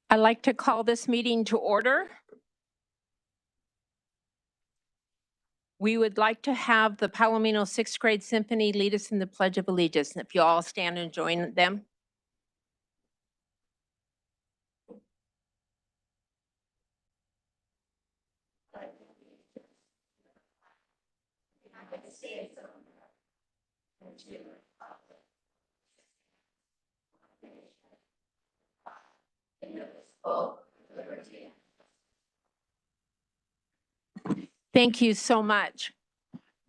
I'd like to call this meeting to order. We would like to have the Palomino 6th grade symphony lead us in the Pledge of Allegiance. If you all stand and join them. Thank you so much.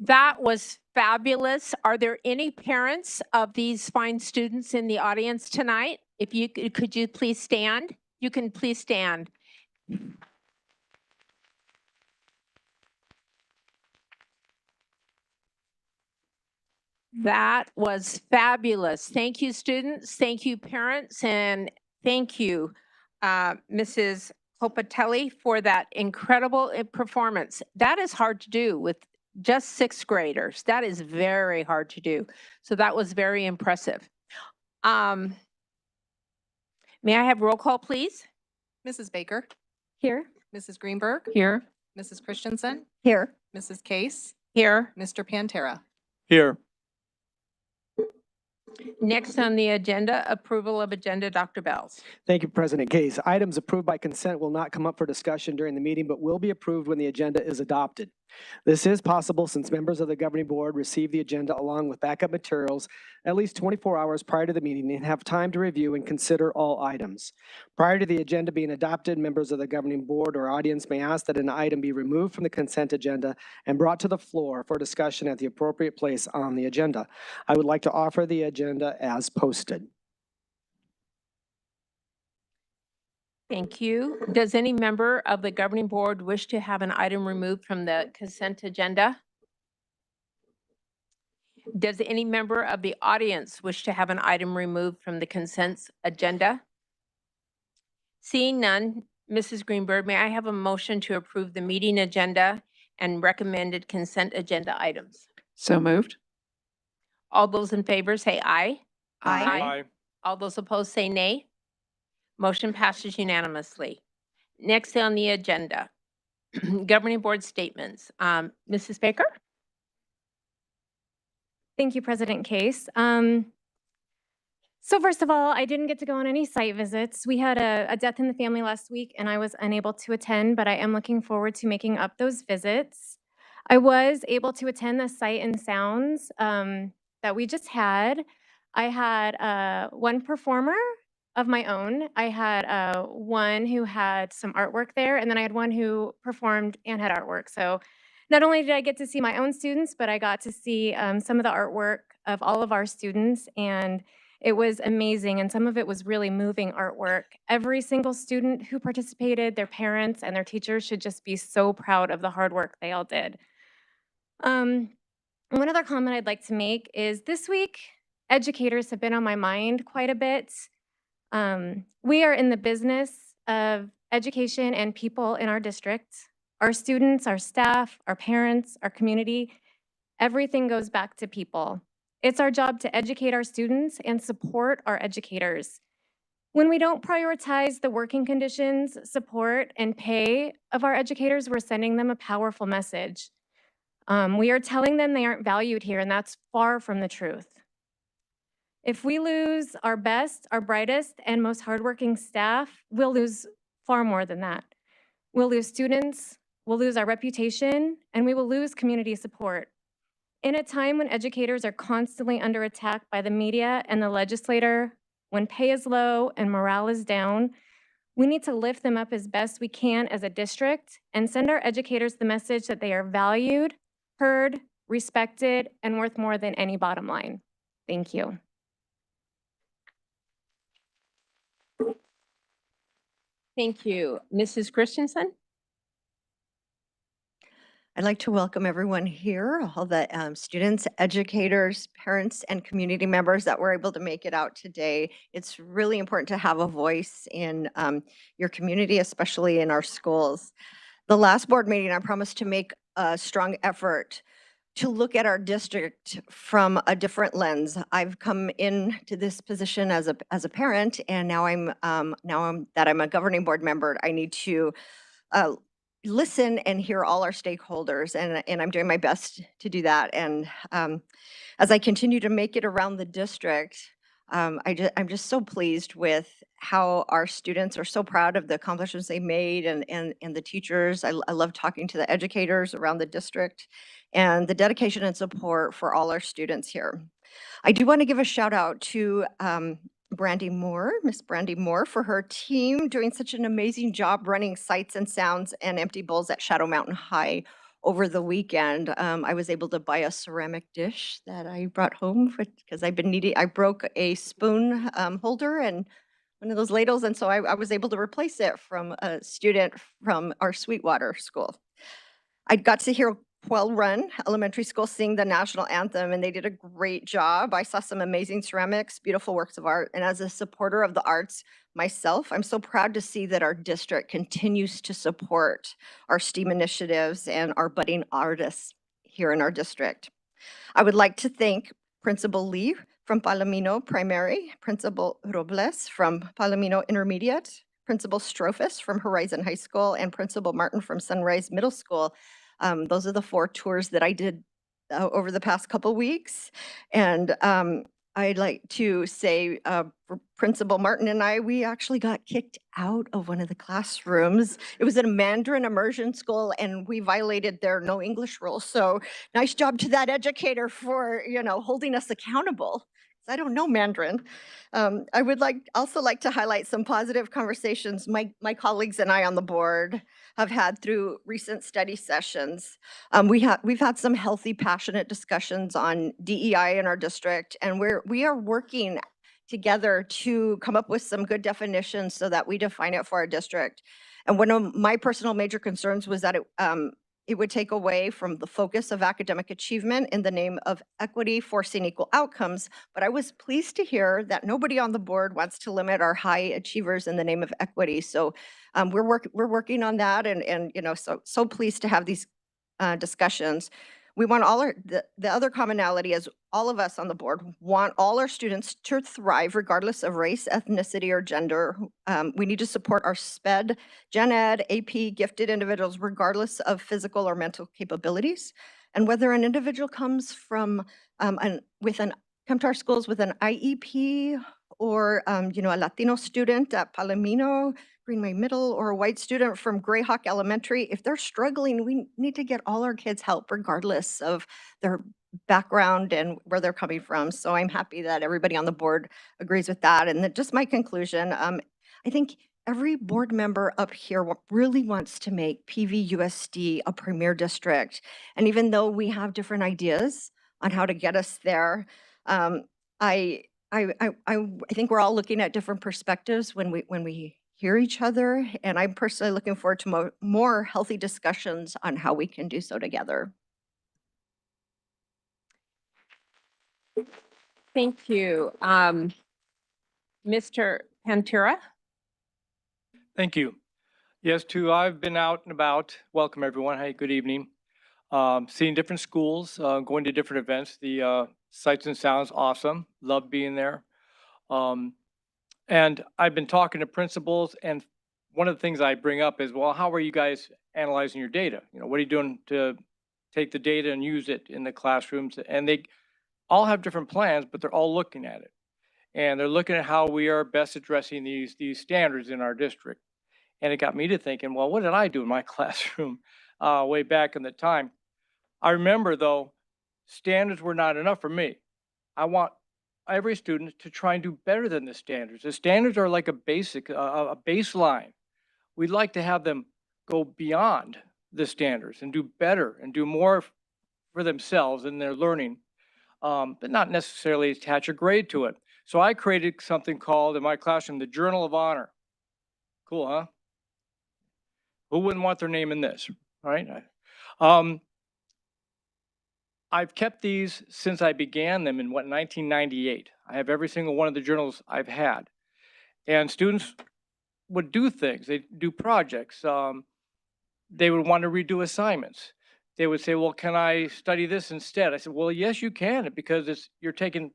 That was fabulous. Are there any parents of these fine students in the audience tonight? If you could you please stand? You can please stand. That was fabulous. Thank you, students. Thank you, parents. And thank you, Mrs. Copatelli, for that incredible performance. That is hard to do with just 6th graders. That is very hard to do. So that was very impressive. May I have roll call, please? Mrs. Baker. Here. Mrs. Greenberg. Here. Mrs. Christensen. Here. Mrs. Case. Here. Mr. Pantera. Here. Next on the agenda, approval of agenda, Dr. Bells. Thank you, President Case. Items approved by consent will not come up for discussion during the meeting, but will be approved when the agenda is adopted. This is possible since members of the governing board receive the agenda along with backup materials at least 24 hours prior to the meeting and have time to review and consider all items. Prior to the agenda being adopted, members of the governing board or audience may ask that an item be removed from the consent agenda and brought to the floor for discussion at the appropriate place on the agenda. I would like to offer the agenda as posted. Thank you. Does any member of the governing board wish to have an item removed from the consent agenda? Does any member of the audience wish to have an item removed from the consent agenda? Seeing none, Mrs. Greenberg, may I have a motion to approve the meeting agenda and recommended consent agenda items? So moved. All those in favor say aye. Aye. All those opposed say nay. Motion passes unanimously. Next on the agenda, governing board statements. Mrs. Baker? Thank you, President Case. So first of all, I didn't get to go on any site visits. We had a death in the family last week and I was unable to attend, but I am looking forward to making up those visits. I was able to attend the Sight and Sounds that we just had. I had one performer of my own. I had one who had some artwork there, and then I had one who performed and had artwork. So not only did I get to see my own students, but I got to see some of the artwork of all of our students, and it was amazing, and some of it was really moving artwork. Every single student who participated, their parents and their teachers should just be so proud of the hard work they all did. One other comment I'd like to make is this week, educators have been on my mind quite a bit. We are in the business of education and people in our district. Our students, our staff, our parents, our community, everything goes back to people. It's our job to educate our students and support our educators. When we don't prioritize the working conditions, support, and pay of our educators, we're sending them a powerful message. We are telling them they aren't valued here, and that's far from the truth. If we lose our best, our brightest, and most hardworking staff, we'll lose far more than that. We'll lose students, we'll lose our reputation, and we will lose community support. In a time when educators are constantly under attack by the media and the legislator, when pay is low and morale is down, we need to lift them up as best we can as a district and send our educators the message that they are valued, heard, respected, and worth more than any bottom line. Thank you. Thank you. Mrs. Christensen? I'd like to welcome everyone here, all the students, educators, parents, and community members that were able to make it out today. It's really important to have a voice in your community, especially in our schools. The last board meeting, I promised to make a strong effort to look at our district from a different lens. I've come into this position as a parent, and now I'm a governing board member. I need to listen and hear all our stakeholders, and I'm doing my best to do that. And as I continue to make it around the district, I'm just so pleased with how our students are so proud of the accomplishments they made, and the teachers. I love talking to the educators around the district, and the dedication and support for all our students here. I do want to give a shout out to Miss Brandy Moore, for her team doing such an amazing job running Sights and Sounds and Empty Bowls at Shadow Mountain High over the weekend. I was able to buy a ceramic dish that I brought home because I've been needing. I broke a spoon holder and one of those ladles, and so I was able to replace it from a student from our Sweetwater school. I got to hear Quell Run Elementary School sing the national anthem, and they did a great job. I saw some amazing ceramics, beautiful works of art, and as a supporter of the arts myself, I'm so proud to see that our district continues to support our STEAM initiatives and our budding artists here in our district. I would like to thank Principal Lee from Palomino Primary, Principal Robles from Palomino Intermediate, Principal Strophus from Horizon High School, and Principal Martin from Sunrise Middle School. Those are the 4 tours that I did over the past couple weeks. And I'd like to say for Principal Martin and I, we actually got kicked out of one of the classrooms. It was in a Mandarin immersion school, and we violated their no English rules. So nice job to that educator for, holding us accountable. I don't know Mandarin. I would also like to highlight some positive conversations my colleagues and I on the board have had through recent study sessions. We've had some healthy, passionate discussions on DEI in our district, and we are working together to come up with some good definitions so that we define it for our district. And one of my personal major concerns was that it would take away from the focus of academic achievement in the name of equity, forcing equal outcomes. But I was pleased to hear that nobody on the board wants to limit our high achievers in the name of equity. So we're working on that, and so pleased to have these discussions. We want the other commonality is all of us on the board want all our students to thrive regardless of race, ethnicity, or gender. We need to support our SPED, Gen Ed, AP gifted individuals regardless of physical or mental capabilities. And whether an individual comes from come to our schools with an IEP, or a Latino student at Palomino, Greenway Middle, or a white student from Greyhawk Elementary, if they're struggling, we need to get all our kids help regardless of their background and where they're coming from. So I'm happy that everybody on the board agrees with that. And just my conclusion, I think every board member up here really wants to make PVUSD a premier district. And even though we have different ideas on how to get us there, I think we're all looking at different perspectives when we hear each other, and I'm personally looking forward to more healthy discussions on how we can do so together. Thank you. Mr. Pantera? Thank you. Yes, too, I've been out and about. Welcome, everyone. Hey, good evening. Seeing different schools, going to different events. The Sights and Sounds, awesome. Love being there. And I've been talking to principals, and one of the things I bring up is, well, how are you guys analyzing your data? What are you doing to take the data and use it in the classrooms? And they all have different plans, but they're all looking at it. And they're looking at how we are best addressing these standards in our district. And it got me to thinking, well, what did I do in my classroom way back in the time? I remember, though, standards were not enough for me. I want every student to try and do better than the standards. The standards are like a baseline. We'd like to have them go beyond the standards and do better and do more for themselves in their learning, but not necessarily attach a grade to it. So I created something called, in my classroom, the Journal of Honor. Cool, huh? Who wouldn't want their name in this, right? I've kept these since I began them in 1998. I have every single one of the journals I've had. And students would do things. They do projects. They would want to redo assignments. they would say, well, can I study this instead? I said, well, yes, you can, because you're taking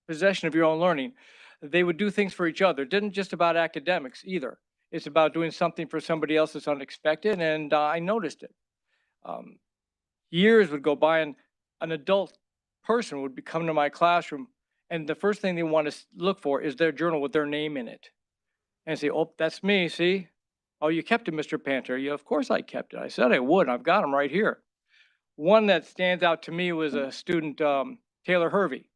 possession of your own learning. They would do things for each other. It didn't just about academics either. It's about doing something for somebody else that's unexpected, and I noticed it. Years would go by, and an adult person would come to my classroom, and the first thing they want to look for is their journal with their name in it, and say, "Oh, that's me. See? Oh, you kept it, Mr. Panther." Yeah, of course I kept it. I said I would. I've got them right here. One that stands out to me was a student, Taylor Hervey.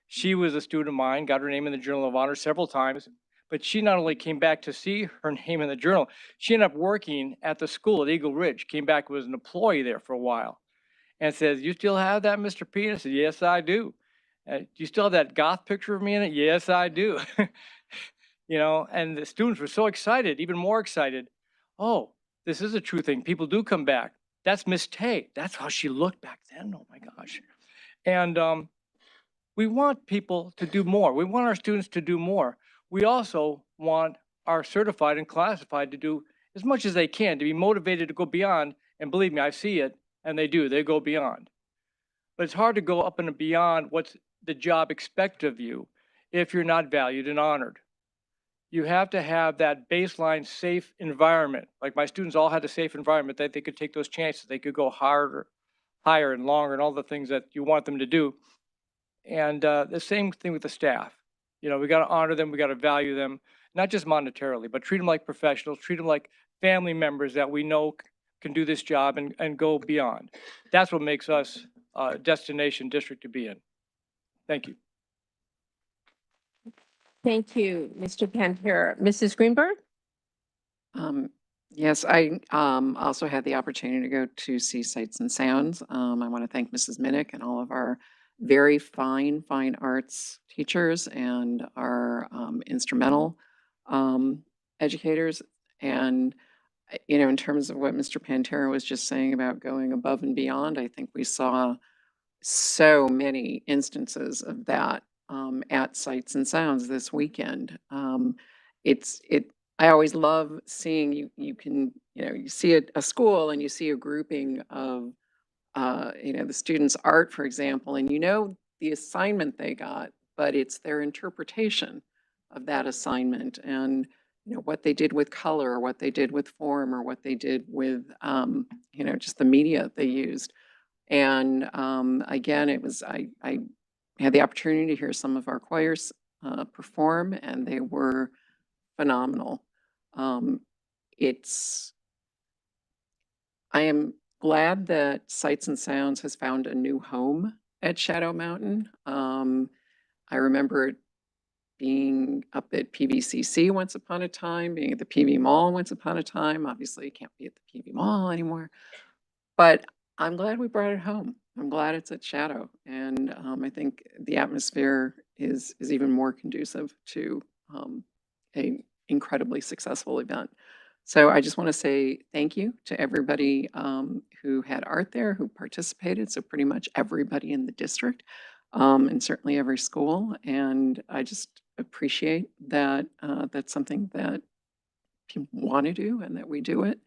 She was a student of mine, got her name in the Journal of Honor several times, but she not only came back to see her name in the journal, she ended up working at the school at Eagle Ridge, came back, was an employee there for a while, and says, "You still have that, Mr. P?" And I said, "Yes, I do." "Do you still have that goth picture of me in it?" "Yes, I do." And the students were so excited, even more excited. Oh, this is a true thing. People do come back. That's Miss Tay. That's how she looked back then. Oh my gosh. And we want people to do more. We want our students to do more. We also want our certified and classified to do as much as they can, to be motivated to go beyond. And believe me, I see it, and they do. They go beyond. But it's hard to go up and beyond what's the job expected of you if you're not valued and honored. You have to have that baseline safe environment. Like my students all had a safe environment that they could take those chances. They could go harder, higher and longer, and all the things that you want them to do. And the same thing with the staff. We got to honor them. We got to value them, not just monetarily, but treat them like professionals, treat them like family members that we know can do this job and go beyond. That's what makes us a destination district to be in. Thank you. Thank you, Mr. Pantera. Mrs. Greenberg? Yes, I also had the opportunity to go to see Sights and Sounds. I want to thank Mrs. Minnick and all of our very fine arts teachers and our instrumental educators. And, in terms of what Mr. Pantera was just saying about going above and beyond, I think we saw so many instances of that at Sights and Sounds this weekend. I always love seeing you can, you see a school and you see a grouping of, the students' art, for example, and the assignment they got, but it's their interpretation of that assignment and, what they did with color, or what they did with form, or what they did with, just the media they used. And again, I had the opportunity to hear some of our choirs perform, and they were phenomenal. I am glad that Sights and Sounds has found a new home at Shadow Mountain. I remember it being up at PVCC once upon a time, being at the PV Mall once upon a time. Obviously, it can't be at the PV Mall anymore. But I'm glad we brought it home. I'm glad it's at Shadow. And I think the atmosphere is even more conducive to an incredibly successful event. So I just want to say thank you to everybody who had art there, who participated. So pretty much everybody in the district, and certainly every school. And I just appreciate that that's something that people want to do and that we do it.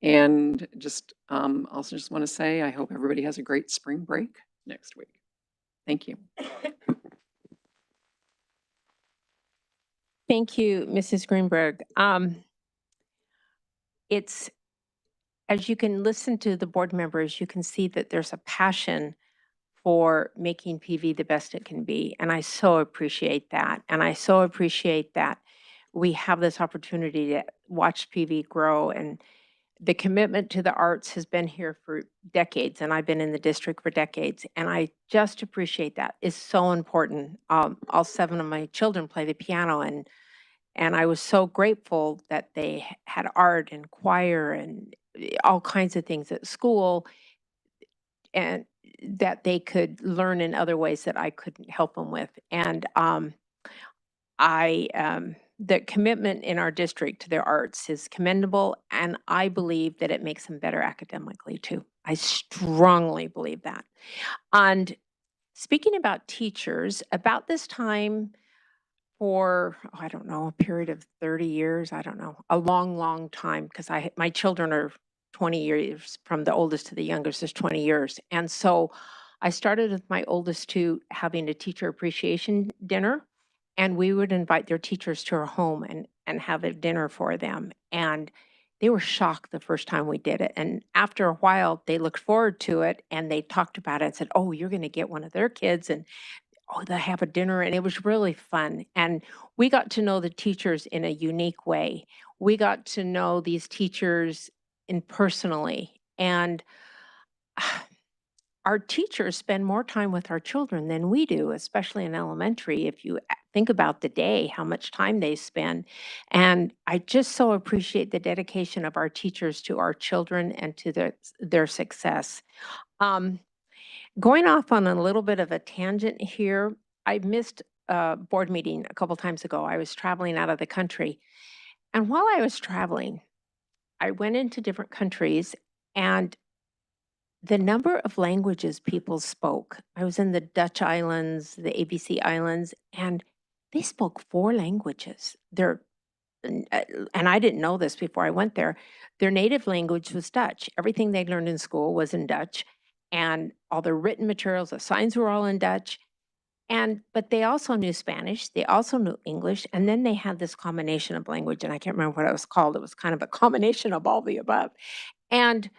And just also just want to say, I hope everybody has a great spring break next week. Thank you. Thank you, Mrs. Greenberg. It's, as you can listen to the board members, you can see that there's a passion for making PV the best it can be. And I so appreciate that. And I so appreciate that we have this opportunity to watch PV grow. And the commitment to the arts has been here for decades, and I've been in the district for decades. And I just appreciate that. It's so important. All 7 of my children play the piano, and I was so grateful that they had art and choir and all kinds of things at school, and that they could learn in other ways that I couldn't help them with. And the commitment in our district to their arts is commendable, and I believe that it makes them better academically too. I strongly believe that. And speaking about teachers, about this time for, I don't know, a period of 30 years, I don't know, a long, long time, because my children are 20 years, from the oldest to the youngest is 20 years. And so I started with my oldest two having a teacher appreciation dinner, and we would invite their teachers to our home and have a dinner for them. And they were shocked the first time we did it. And after a while, they looked forward to it and they talked about it and said, oh, you're going to get one of their kids. And oh, they have a dinner, and it was really fun. And we got to know the teachers in a unique way. We got to know these teachers in personally. And our teachers spend more time with our children than we do, especially in elementary. If you think about the day, how much time they spend. And I just so appreciate the dedication of our teachers to our children and to their success. Um, Going off on a little bit of a tangent here, I missed a board meeting a couple times ago. I was traveling out of the country. And while I was traveling, I went into different countries, and the number of languages people spoke. I was in the Dutch islands, the ABC islands, and they spoke 4 languages. And I didn't know this before I went there. Their native language was Dutch. Everything they learned in school was in Dutch, and all the written materials, the signs were all in Dutch. But they also knew Spanish, they also knew English, and then they had this combination of language, and I can't remember what it was called. It was kind of a combination of all the above. And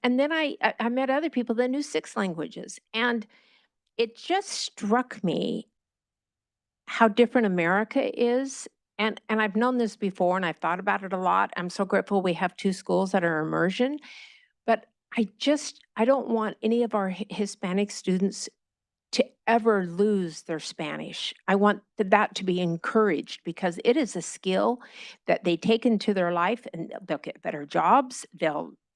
and then I met other people that knew 6 languages, and it just struck me how different America is. And I've known this before, and I've thought about it a lot. I'm so grateful we have 2 schools that are immersion, but I don't want any of our Hispanic students to ever lose their Spanish. I want that to be encouraged, because it is a skill that they take into their life, and they'll get better jobs.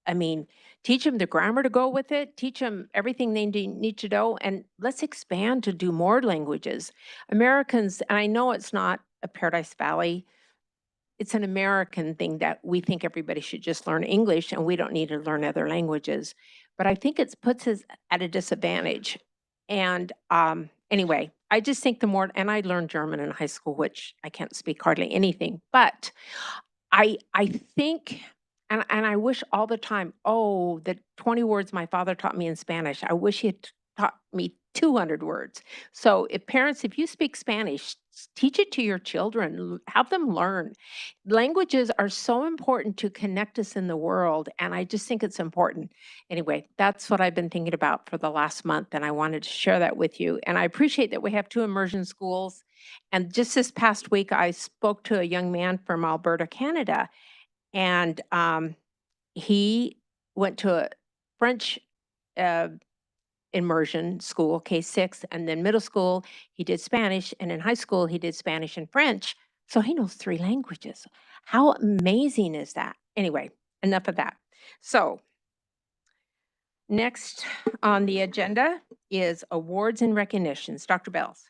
I mean, teach them the grammar to go with it, teach them everything they need to know, and let's expand to do more languages. Americans, and I know it's not a Paradise Valley, it's an American thing that we think everybody should just learn English and we don't need to learn other languages. But I think it puts us at a disadvantage. And anyway, I just think the more, and I learned German in high school, which I can't speak hardly anything, but I think, and I wish all the time, oh, the 20 words my father taught me in Spanish, I wish he had taught me 200 words. So if parents, if you speak Spanish, teach it to your children, have them learn. Languages are so important to connect us in the world, and I just think it's important. Anyway, that's what I've been thinking about for the last month, and I wanted to share that with you. And I appreciate that we have 2 immersion schools. And just this past week, I spoke to a young man from Alberta, Canada, and he went to a French uh, immersion school, K-6, and then middle school, he did Spanish, and in high school, he did Spanish and French. So he knows 3 languages. How amazing is that? Anyway, enough of that. So next on the agenda is awards and recognitions. Dr. Bells.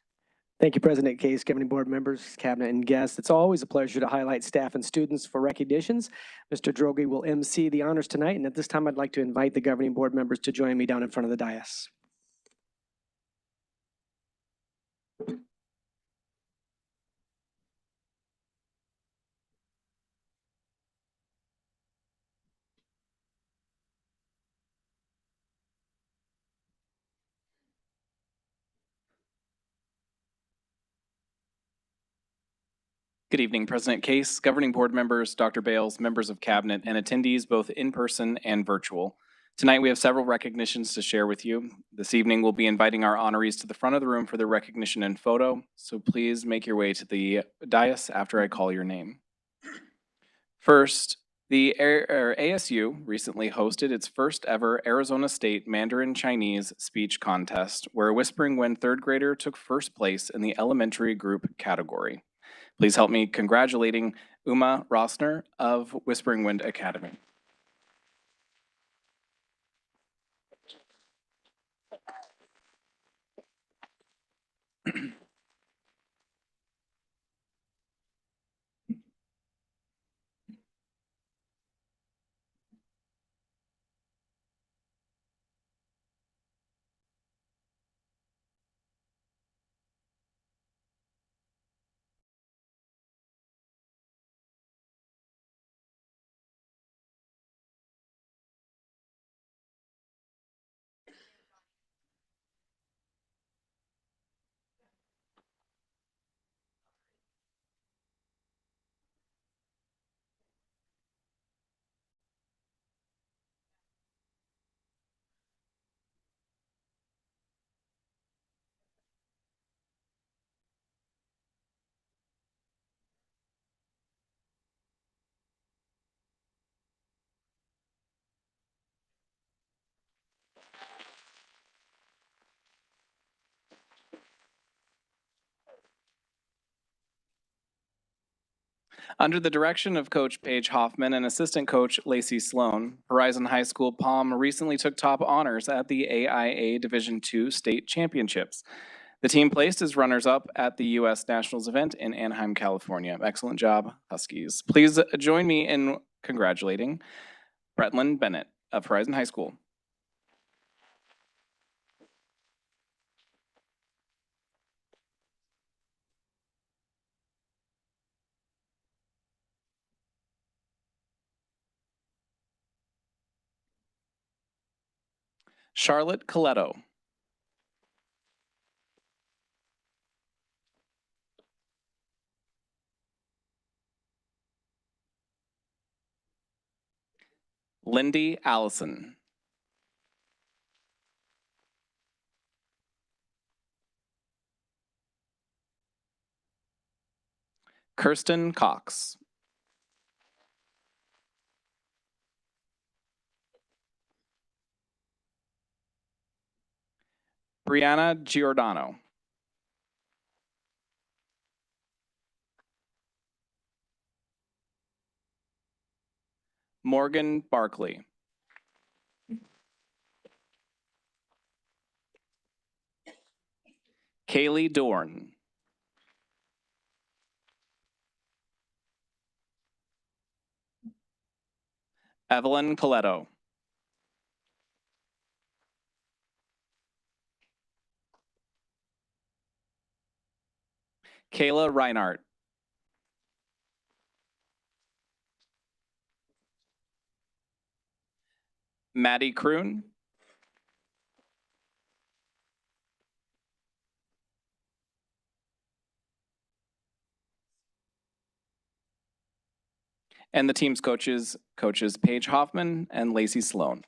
Thank you, President Case, governing board members, cabinet, and guests. It's always a pleasure to highlight staff and students for recognitions. Mr. Droege will MC the honors tonight, and at this time, I'd like to invite the governing board members to join me down in front of the dais. Good evening, President Case, governing board members, Dr. Bales, members of cabinet, and attendees both in person and virtual. Tonight, we have several recognitions to share with you. This evening, we'll be inviting our honorees to the front of the room for their recognition and photo, so please make your way to the dais after I call your name. First, the ASU recently hosted its first ever Arizona State Mandarin Chinese speech contest, where a Whispering Wind third grader took first place in the elementary group category. Please help me congratulating Uma Rossner of Whispering Wind Academy. Under the direction of Coach Paige Hoffman and Assistant Coach Lacey Sloan, Horizon High School Palm recently took top honors at the AIA Division II State Championships. The team placed as runners-up at the U.S. Nationals event in Anaheim, California. Excellent job, Huskies. Please join me in congratulating Bretlin Bennett of Horizon High School. Charlotte Coletto. Lindy Allison. Kirsten Cox. Brianna Giordano. Morgan Barkley. Kaylee Dorn. Evelyn Coletto. Kayla Reinhardt. Maddie Kroon. And the team's coaches Paige Hoffman and Lacey Sloan.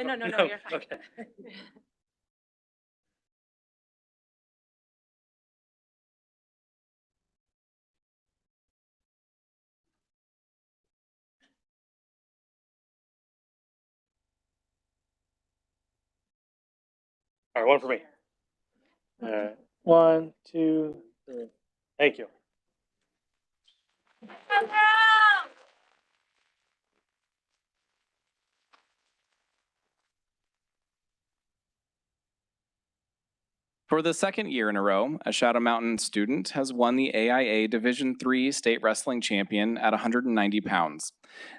No, you're fine. Okay. All right, one for me. All right, 1, 2, 3. Thank you. For the second year in a row, a Shadow Mountain student has won the AIA Division III State Wrestling Champion at 190 pounds.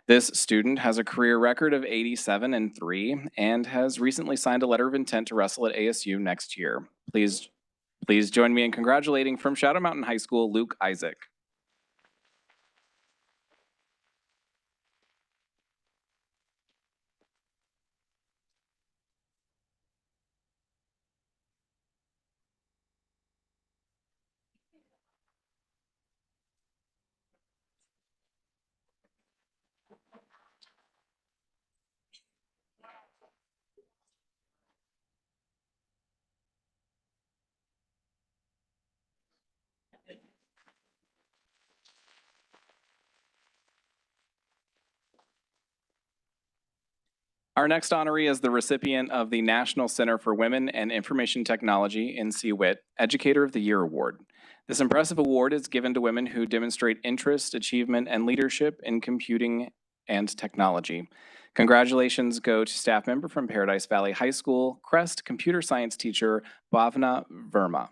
This student has a career record of 87-3 and has recently signed a letter of intent to wrestle at ASU next year. Please join me in congratulating from Shadow Mountain High School, Luke Isaac. Our next honoree is the recipient of the National Center for Women and Information Technology in CWIT Educator of the Year Award. This impressive award is given to women who demonstrate interest, achievement, and leadership in computing and technology. Congratulations go to staff member from Paradise Valley High School, Crest computer science teacher Bhavna Verma.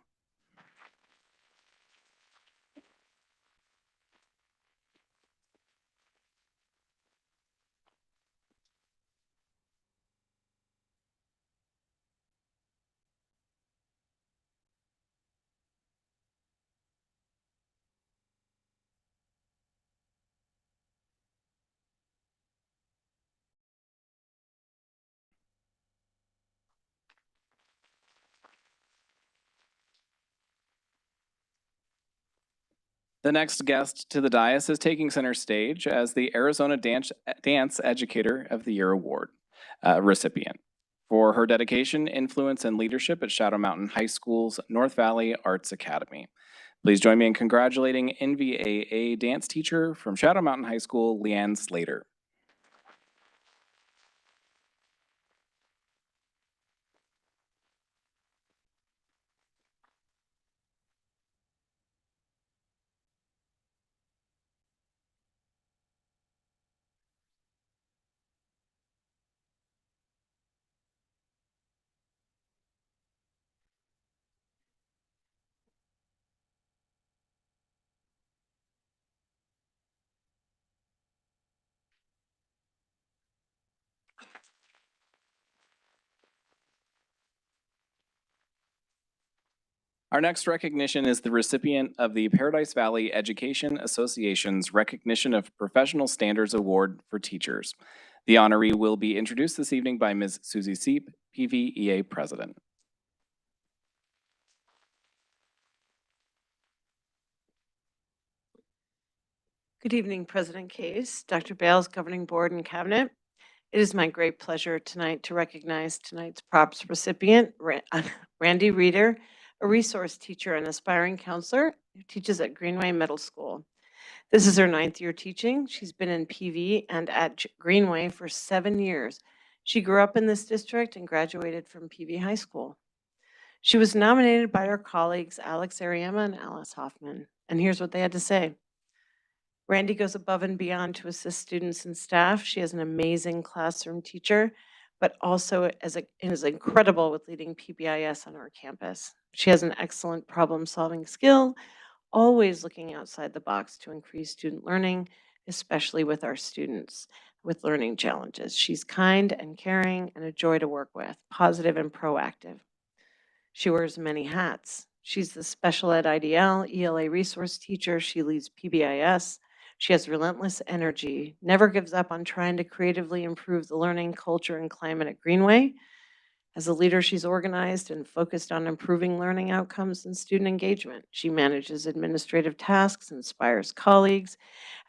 The next guest to the dais is taking center stage as the Arizona Dance Educator of the Year Award recipient. for her dedication, influence, and leadership at Shadow Mountain High School's North Valley Arts Academy. Please join me in congratulating NVAA dance teacher from Shadow Mountain High School, Leanne Slater. Our next recognition is the recipient of the Paradise Valley Education Association's Recognition of Professional Standards Award for Teachers. The honoree will be introduced this evening by Ms. Susie Seep, PVEA President. Good evening, President Case, Dr. Bales, Governing Board, and Cabinet. It is my great pleasure tonight to recognize tonight's props recipient, Randy Reeder, a resource teacher and aspiring counselor who teaches at Greenway Middle School. This is her 9th year teaching. She's been in PV and at Greenway for 7 years. She grew up in this district and graduated from PV High School. She was nominated by her colleagues Alex Ariema and Alice Hoffman. And here's what they had to say. Randy goes above and beyond to assist students and staff. She is an amazing classroom teacher, but also is incredible with leading PBIS on our campus. She has an excellent problem-solving skill, always looking outside the box to increase student learning, especially with our students with learning challenges. She's kind and caring and a joy to work with, positive and proactive. She wears many hats. She's the special ed IDL, ELA resource teacher. She leads PBIS. She has relentless energy, never gives up on trying to creatively improve the learning culture and climate at Greenway. As a leader, she's organized and focused on improving learning outcomes and student engagement. She manages administrative tasks, inspires colleagues.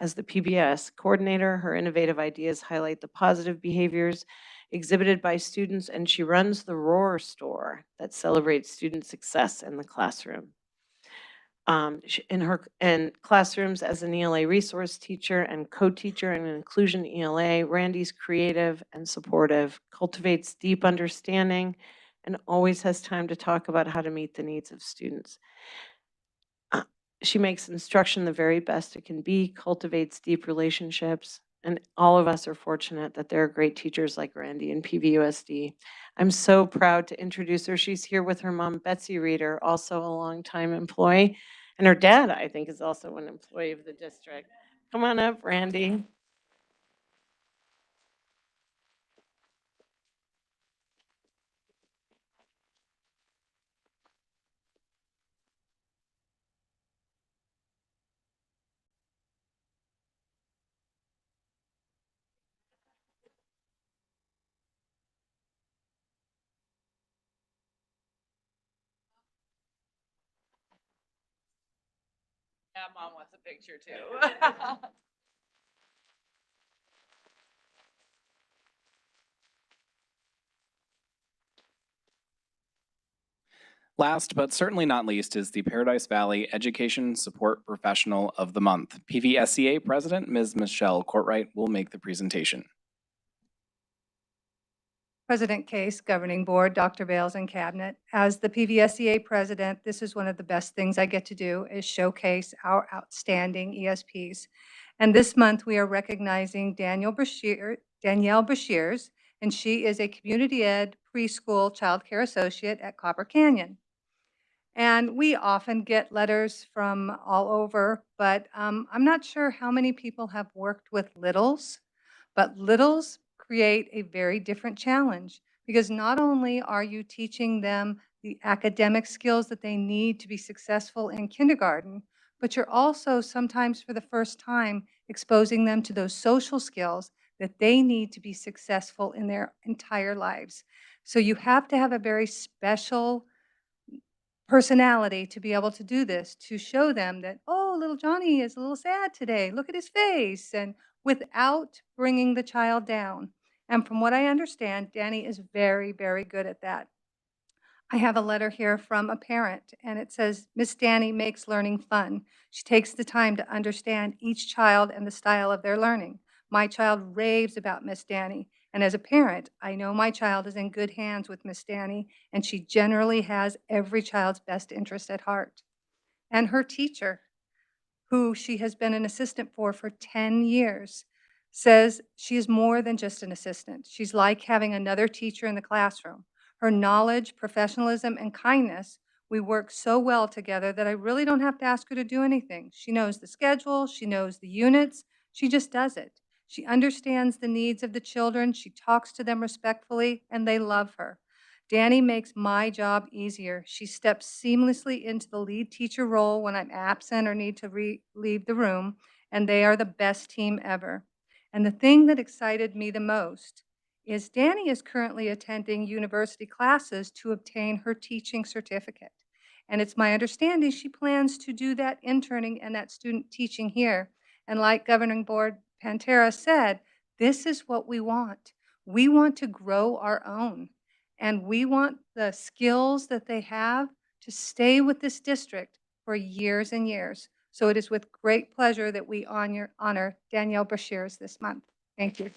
As the PBS coordinator, her innovative ideas highlight the positive behaviors exhibited by students, and she runs the Roar store that celebrates student success in the classroom. In her classrooms as an ELA resource teacher and co-teacher in an inclusion ELA, Randy's creative and supportive, cultivates deep understanding, and always has time to talk about how to meet the needs of students. She makes instruction the very best it can be, cultivates deep relationships, and all of us are fortunate that there are great teachers like Randy in PVUSD. I'm so proud to introduce her. She's here with her mom, Betsy Reeder, also a longtime employee. And her dad, I think, is also an employee of the district. Come on up, Randy. Yeah, Mom wants a picture too. Last but certainly not least is the Paradise Valley Education Support Professional of the Month. PVSCA President Ms. Michelle Courtright will make the presentation. President Case, Governing Board, Dr. Bales, and Cabinet. As the PVSCA President, this is one of the best things I get to do is showcase our outstanding ESPs. And this month we are recognizing Danielle Bashirs, and she is a community ed preschool child care associate at Copper Canyon. And we often get letters from all over, but I'm not sure how many people have worked with littles, but littles create a very different challenge because not only are you teaching them the academic skills that they need to be successful in kindergarten, but you're also sometimes for the first time exposing them to those social skills that they need to be successful in their entire lives. So you have to have a very special personality to be able to do this, to show them that, oh, little Johnny is a little sad today. Look at his face. And without bringing the child down. And from what I understand, Danny is very, very good at that. I have a letter here from a parent, and it says, Miss Danny makes learning fun. She takes the time to understand each child and the style of their learning. My child raves about Miss Danny, and as a parent, I know my child is in good hands with Miss Danny, and she generally has every child's best interest at heart. And her teacher, who she has been an assistant for 10 years, says she is more than just an assistant. She's like having another teacher in the classroom. Her knowledge, professionalism, and kindness, we work so well together that I really don't have to ask her to do anything. She knows the schedule, she knows the units, she just does it. She understands the needs of the children, she talks to them respectfully, and they love her. Danny makes my job easier. She steps seamlessly into the lead teacher role when I'm absent or need to leave the room, and they are the best team ever. And the thing that excited me the most is Danny is currently attending university classes to obtain her teaching certificate. And it's my understanding she plans to do that interning and that student teaching here. And like Governing Board Pantera said, this is what we want. We want to grow our own. And we want the skills that they have to stay with this district for years and years. So it is with great pleasure that we honor Danielle Brashears this month. Thank you.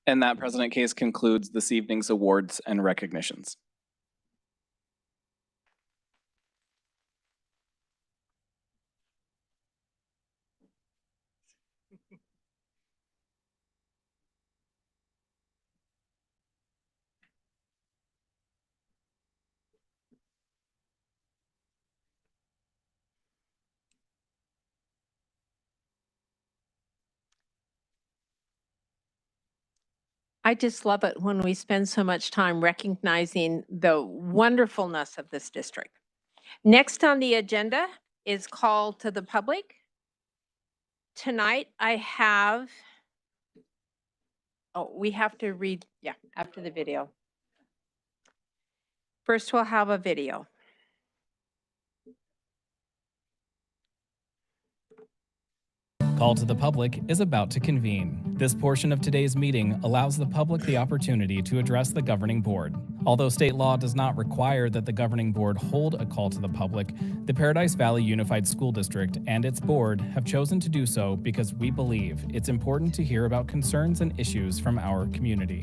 And that, President Case, concludes this evening's awards and recognitions. I just love it when we spend so much time recognizing the wonderfulness of this district. Next on the agenda is call to the public. Tonight I have, we have to read, after the video. First we'll have a video. Call to the Public is about to convene. This portion of today's meeting allows the public the opportunity to address the governing board. Although state law does not require that the governing board hold a call to the public, the Paradise Valley Unified School District and its board have chosen to do so because we believe it's important to hear about concerns and issues from our community.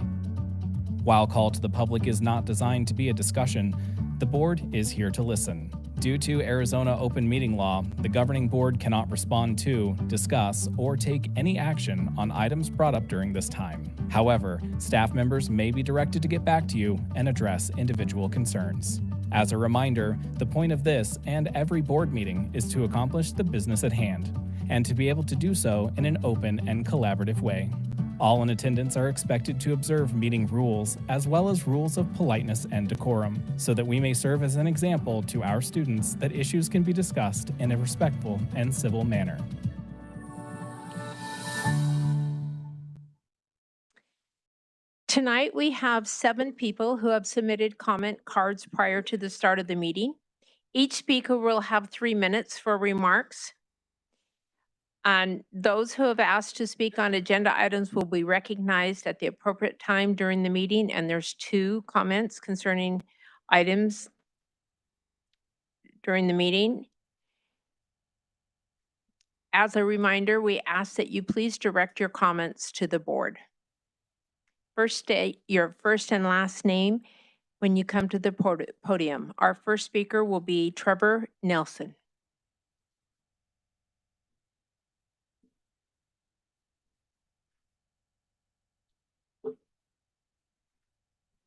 While Call to the Public is not designed to be a discussion, the board is here to listen. Due to Arizona open meeting law, the governing board cannot respond to, discuss, or take any action on items brought up during this time. However, staff members may be directed to get back to you and address individual concerns. As a reminder, the point of this and every board meeting is to accomplish the business at hand, and to be able to do so in an open and collaborative way. All in attendance are expected to observe meeting rules as well as rules of politeness and decorum, so that we may serve as an example to our students that issues can be discussed in a respectful and civil manner. Tonight we have 7 people who have submitted comment cards prior to the start of the meeting. Each speaker will have 3 minutes for remarks. And those who have asked to speak on agenda items will be recognized at the appropriate time during the meeting. And there's 2 comments concerning items during the meeting. As a reminder, we ask that you please direct your comments to the board. First, state your first and last name when you come to the podium. Our first speaker will be Trevor Nelson.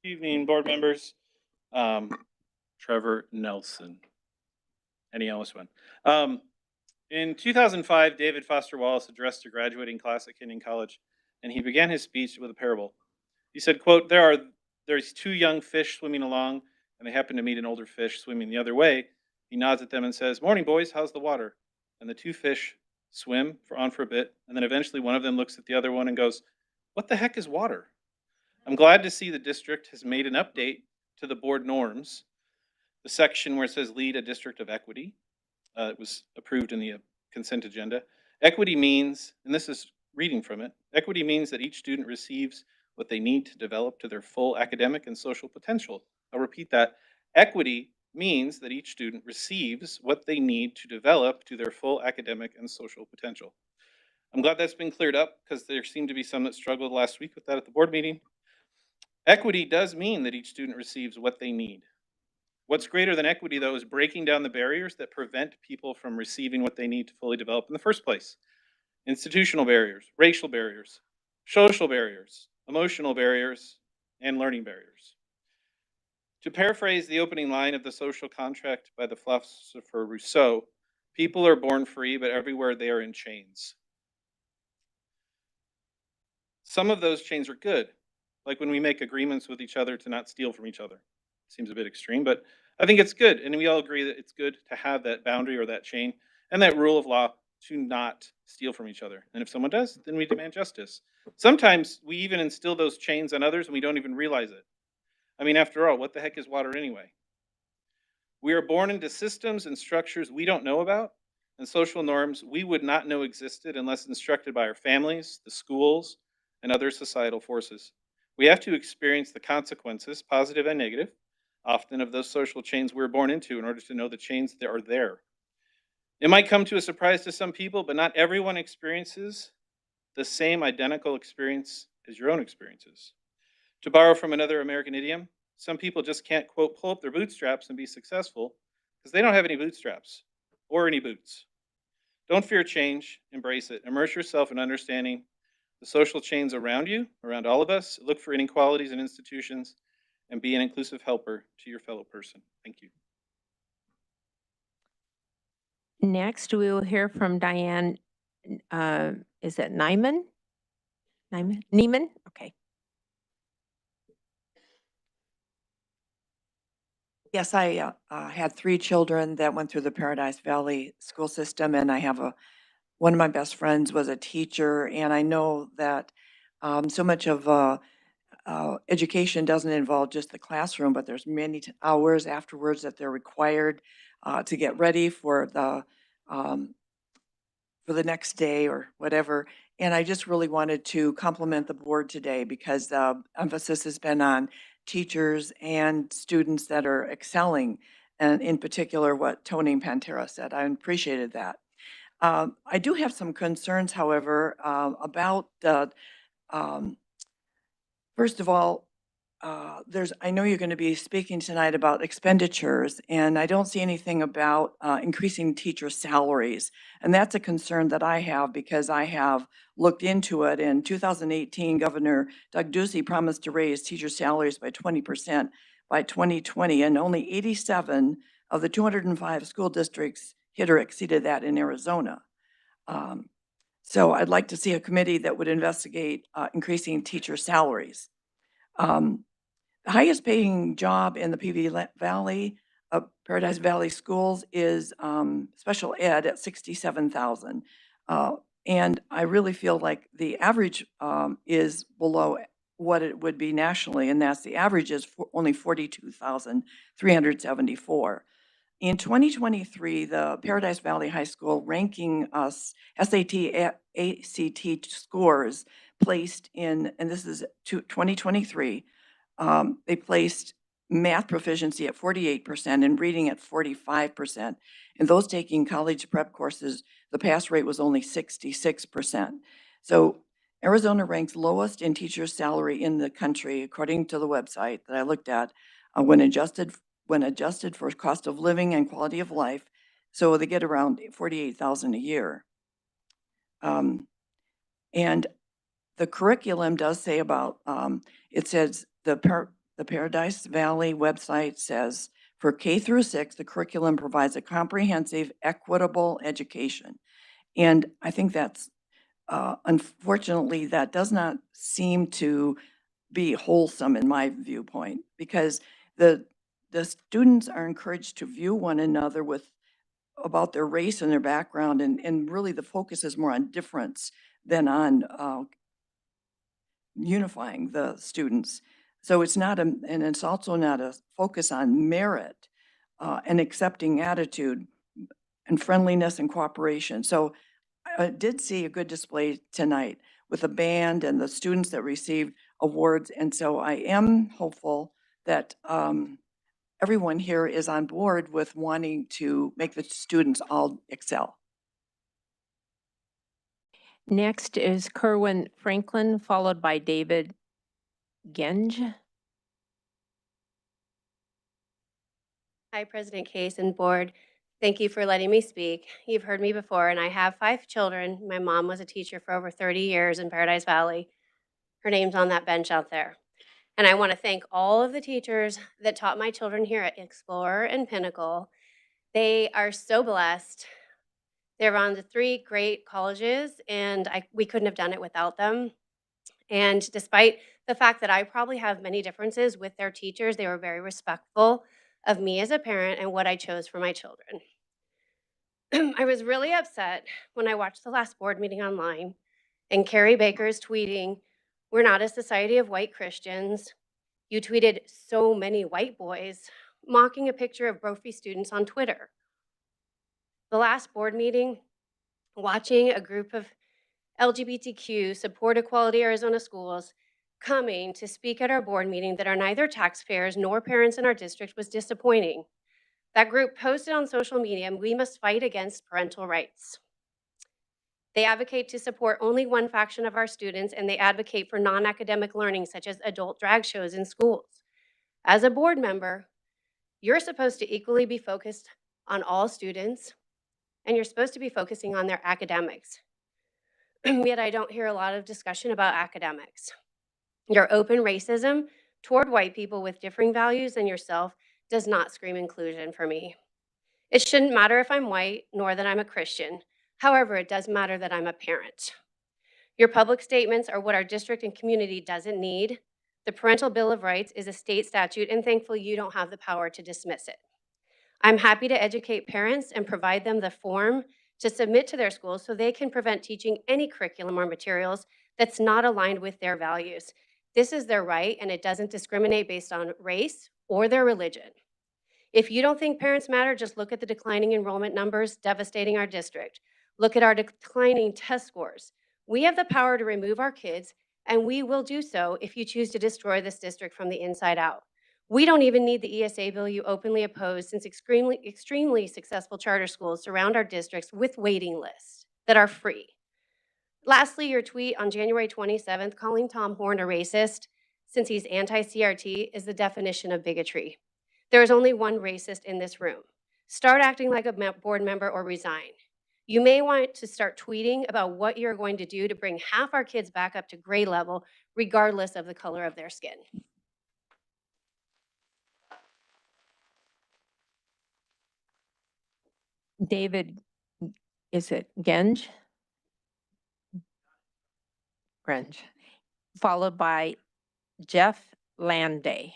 Good evening, board members. Trevor Nelson. Any else one? In 2005, David Foster Wallace addressed a graduating class at Kenyon College and he began his speech with a parable. He said, quote, there's two young fish swimming along, and they happen to meet an older fish swimming the other way. He nods at them and says, morning, boys, how's the water? And the two fish swim on for a bit, and then eventually one of them looks at the other one and goes, what the heck is water? I'm glad to see the district has made an update to the board norms, the section where it says lead a district of equity. It was approved in the consent agenda. Equity means, and this is reading from it, equity means that each student receives what they need to develop to their full academic and social potential. I'll repeat that. Equity means that each student receives what they need to develop to their full academic and social potential. I'm glad that's been cleared up because there seemed to be some that struggled last week with that at the board meeting. Equity does mean that each student receives what they need. What's greater than equity, though, is breaking down the barriers that prevent people from receiving what they need to fully develop in the first place. Institutional barriers, racial barriers, social barriers, emotional barriers, and learning barriers. To paraphrase the opening line of The Social Contract by the philosopher Rousseau, people are born free, but everywhere they are in chains. Some of those chains are good, like when we make agreements with each other to not steal from each other. Seems a bit extreme, but I think it's good. And we all agree that it's good to have that boundary or that chain and that rule of law to not steal from each other. And if someone does, then we demand justice. Sometimes we even instill those chains on others and we don't even realize it. I mean, after all, what the heck is water anyway? We are born into systems and structures we don't know about and social norms we would not know existed unless instructed by our families, the schools, and other societal forces. We have to experience the consequences, positive and negative, often of those social chains we're born into in order to know the chains that are there. It might come to a surprise to some people, but not everyone experiences the same identical experience as your own experiences. To borrow from another American idiom, some people just can't, quote, pull up their bootstraps and be successful because they don't have any bootstraps or any boots. Don't fear change, embrace it. Immerse yourself in understanding the social chains around you, around all of us. Look for inequalities in institutions and be an inclusive helper to your fellow person. Thank you. Next, we will hear from Diane, is it Neiman? Neiman? Okay. Yes, I had 3 children that went through the Paradise Valley school system, and I have one of my best friends was a teacher, and I know that so much of education doesn't involve just the classroom, but there's many hours afterwards that they're required to get ready for the next day or whatever. And I just really wanted to compliment the board today because the emphasis has been on teachers and students that are excelling, and in particular what Tony Pantera said. I appreciated that. I do have some concerns, however, about first of all, I know you're going to be speaking tonight about expenditures, and I don't see anything about increasing teacher salaries. And that's a concern that I have because I have looked into it. In 2018, Governor Doug Ducey promised to raise teacher salaries by 20% by 2020, and only 87 of the 205 school districts hit or exceeded that in Arizona. So I'd like to see a committee that would investigate increasing teacher salaries. The highest paying job in the Valley, Paradise Valley Schools is special ed at 67,000. And I really feel like the average is below what it would be nationally, and that's the average is only 42,374. In 2023, the Paradise Valley High School ranking us SAT, ACT scores placed in, and this is 2023, they placed math proficiency at 48% and reading at 45%. And those taking college prep courses, the pass rate was only 66%. So Arizona ranks lowest in teacher salary in the country, according to the website that I looked at, when adjusted for cost of living and quality of life. So they get around 48,000 a year. And the curriculum does say about, it says the Paradise Valley website says, for K through 6, the curriculum provides a comprehensive, equitable education. And I think that's unfortunately, that does not seem to be wholesome in my viewpoint, because the students are encouraged to view one another with about their race and their background, and really the focus is more on difference than on unifying the students. So it's not and it's also not a focus on merit, and accepting attitude and friendliness and cooperation. So I did see a good display tonight with the band and the students that received awards. And so I am hopeful that everyone here is on board with wanting to make the students all excel. Next is Kerwin Franklin, followed by David Genge. Hi, President Case and Board. Thank you for letting me speak. You've heard me before, and I have 5 children. My mom was a teacher for over 30 years in Paradise Valley. Her name's on that bench out there. And I want to thank all of the teachers that taught my children here at Explorer and Pinnacle. They are so blessed. They're on to 3 great colleges, and we couldn't have done it without them. And despite the fact that I probably have many differences with their teachers, they were very respectful of me as a parent and what I chose for my children. I was really upset when I watched the last board meeting online and Carrie Baker's tweeting, "We're not a society of white Christians." You tweeted "so many white boys," mocking a picture of Brophy students on Twitter. The last board meeting, watching a group of LGBTQ Support Equality Arizona schools coming to speak at our board meeting that are neither taxpayers nor parents in our district was disappointing. That group posted on social media, "We must fight against parental rights." They advocate to support only one faction of our students, and they advocate for non-academic learning, such as adult drag shows in schools. As a board member, you're supposed to equally be focused on all students, and you're supposed to be focusing on their academics. Yet I don't hear a lot of discussion about academics. Your open racism toward white people with differing values than yourself does not scream inclusion for me. It shouldn't matter if I'm white, nor that I'm a Christian. However, it does matter that I'm a parent. Your public statements are what our district and community doesn't need. The Parental Bill of Rights is a state statute, and thankfully you don't have the power to dismiss it. I'm happy to educate parents and provide them the form to submit to their schools so they can prevent teaching any curriculum or materials that's not aligned with their values. This is their right, and it doesn't discriminate based on race or their religion. If you don't think parents matter, just look at the declining enrollment numbers devastating our district. Look at our declining test scores. We have the power to remove our kids, and we will do so if you choose to destroy this district from the inside out. We don't even need the ESA bill you openly oppose, since extremely successful charter schools surround our districts with waiting lists that are free. Lastly, your tweet on January 27th calling Tom Horn a racist, since he's anti-CRT, is the definition of bigotry. There is only one racist in this room. Start acting like a board member or resign. You may want to start tweeting about what you're going to do to bring half our kids back up to grade level, regardless of the color of their skin. David, is it Genge? Genge, followed by Jeff Landay.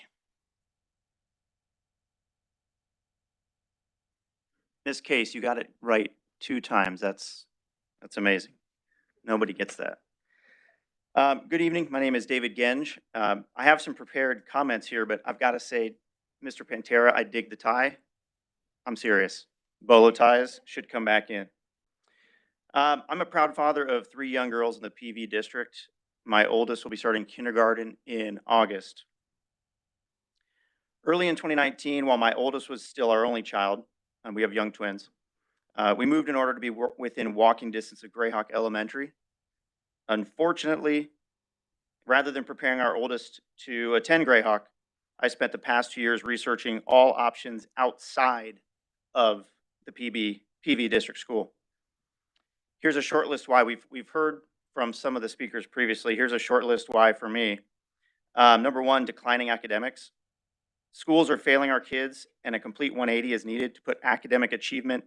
This case, you got it right 2 times. That's amazing. Nobody gets that. Good evening. My name is David Genge. I have some prepared comments here, but I've got to say, Mr. Pantera, I dig the tie. I'm serious. Bolo ties should come back in. I'm a proud father of 3 young girls in the PV district. My oldest will be starting kindergarten in August. Early in 2019, while my oldest was still our only child, and we have young twins, we moved in order to be within walking distance of Greyhawk Elementary. Unfortunately, rather than preparing our oldest to attend Greyhawk, I spent the past 2 years researching all options outside of the PV district school. Here's a short list why. We've heard from some of the speakers previously. Here's a short list why for me. Number 1, declining academics. Schools are failing our kids, and a complete 180 is needed to put academic achievement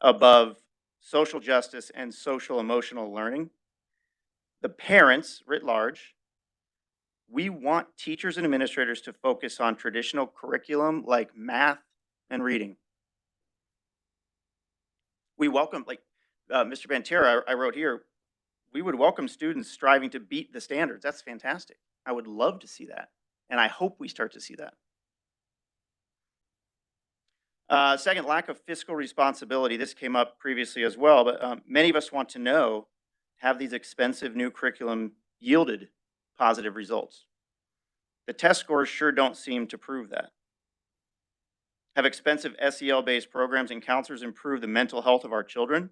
above social justice and social emotional learning. the parents writ large, we want teachers and administrators to focus on traditional curriculum like math and reading. We welcome, like Mr. Bantera, I wrote here, we would welcome students striving to beat the standards. That's fantastic. I would love to see that. And I hope we start to see that. Second, lack of fiscal responsibility. This came up previously as well, but many of us want to know, have these expensive new curriculum yielded positive results? The test scores sure don't seem to prove that. Have expensive SEL-based programs and counselors improved the mental health of our children?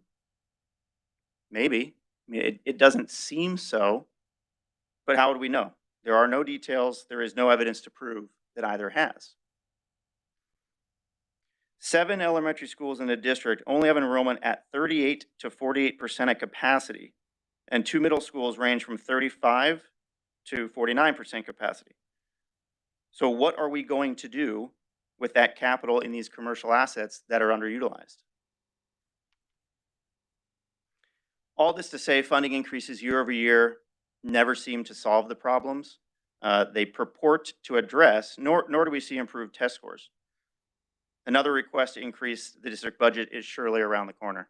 Maybe. I mean, it doesn't seem so, but how would we know? There are no details. There is no evidence to prove that either has. 7 elementary schools in the district only have enrollment at 38 to 48% of capacity, and 2 middle schools range from 35 to 49% capacity. So what are we going to do with that capital in these commercial assets that are underutilized? All this to say, funding increases year over year never seem to solve the problems they purport to address, nor do we see improved test scores. Another request to increase the district budget is surely around the corner.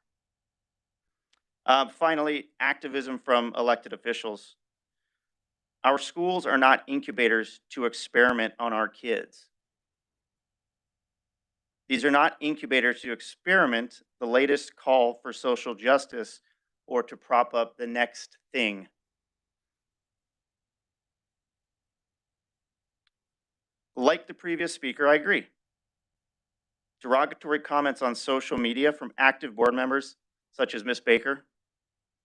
Finally, activism from elected officials. Our schools are not incubators to experiment on our kids. These are not incubators to experiment the latest call for social justice or to prop up the next thing. Like the previous speaker, I agree. Derogatory comments on social media from active board members, such as Ms. Baker,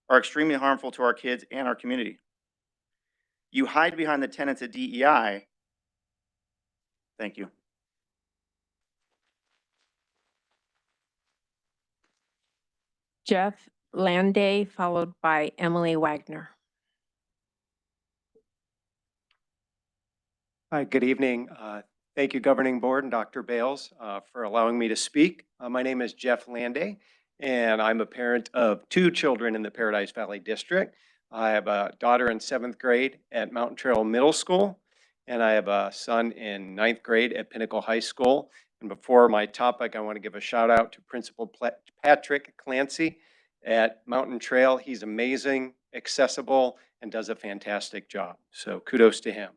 are extremely harmful to our kids and our community. You hide behind the tenets of DEI. Thank you. Jeff Landay, followed by Emily Wagner. Hi, good evening. Thank you, Governing Board and Dr. Bales, for allowing me to speak. My name is Jeff Landay, and I'm a parent of 2 children in the Paradise Valley District. I have a daughter in 7th grade at Mountain Trail Middle School, and I have a son in 9th grade at Pinnacle High School. And before my topic, I want to give a shout out to Principal Patrick Clancy at Mountain Trail. He's amazing, accessible, and does a fantastic job. So kudos to him.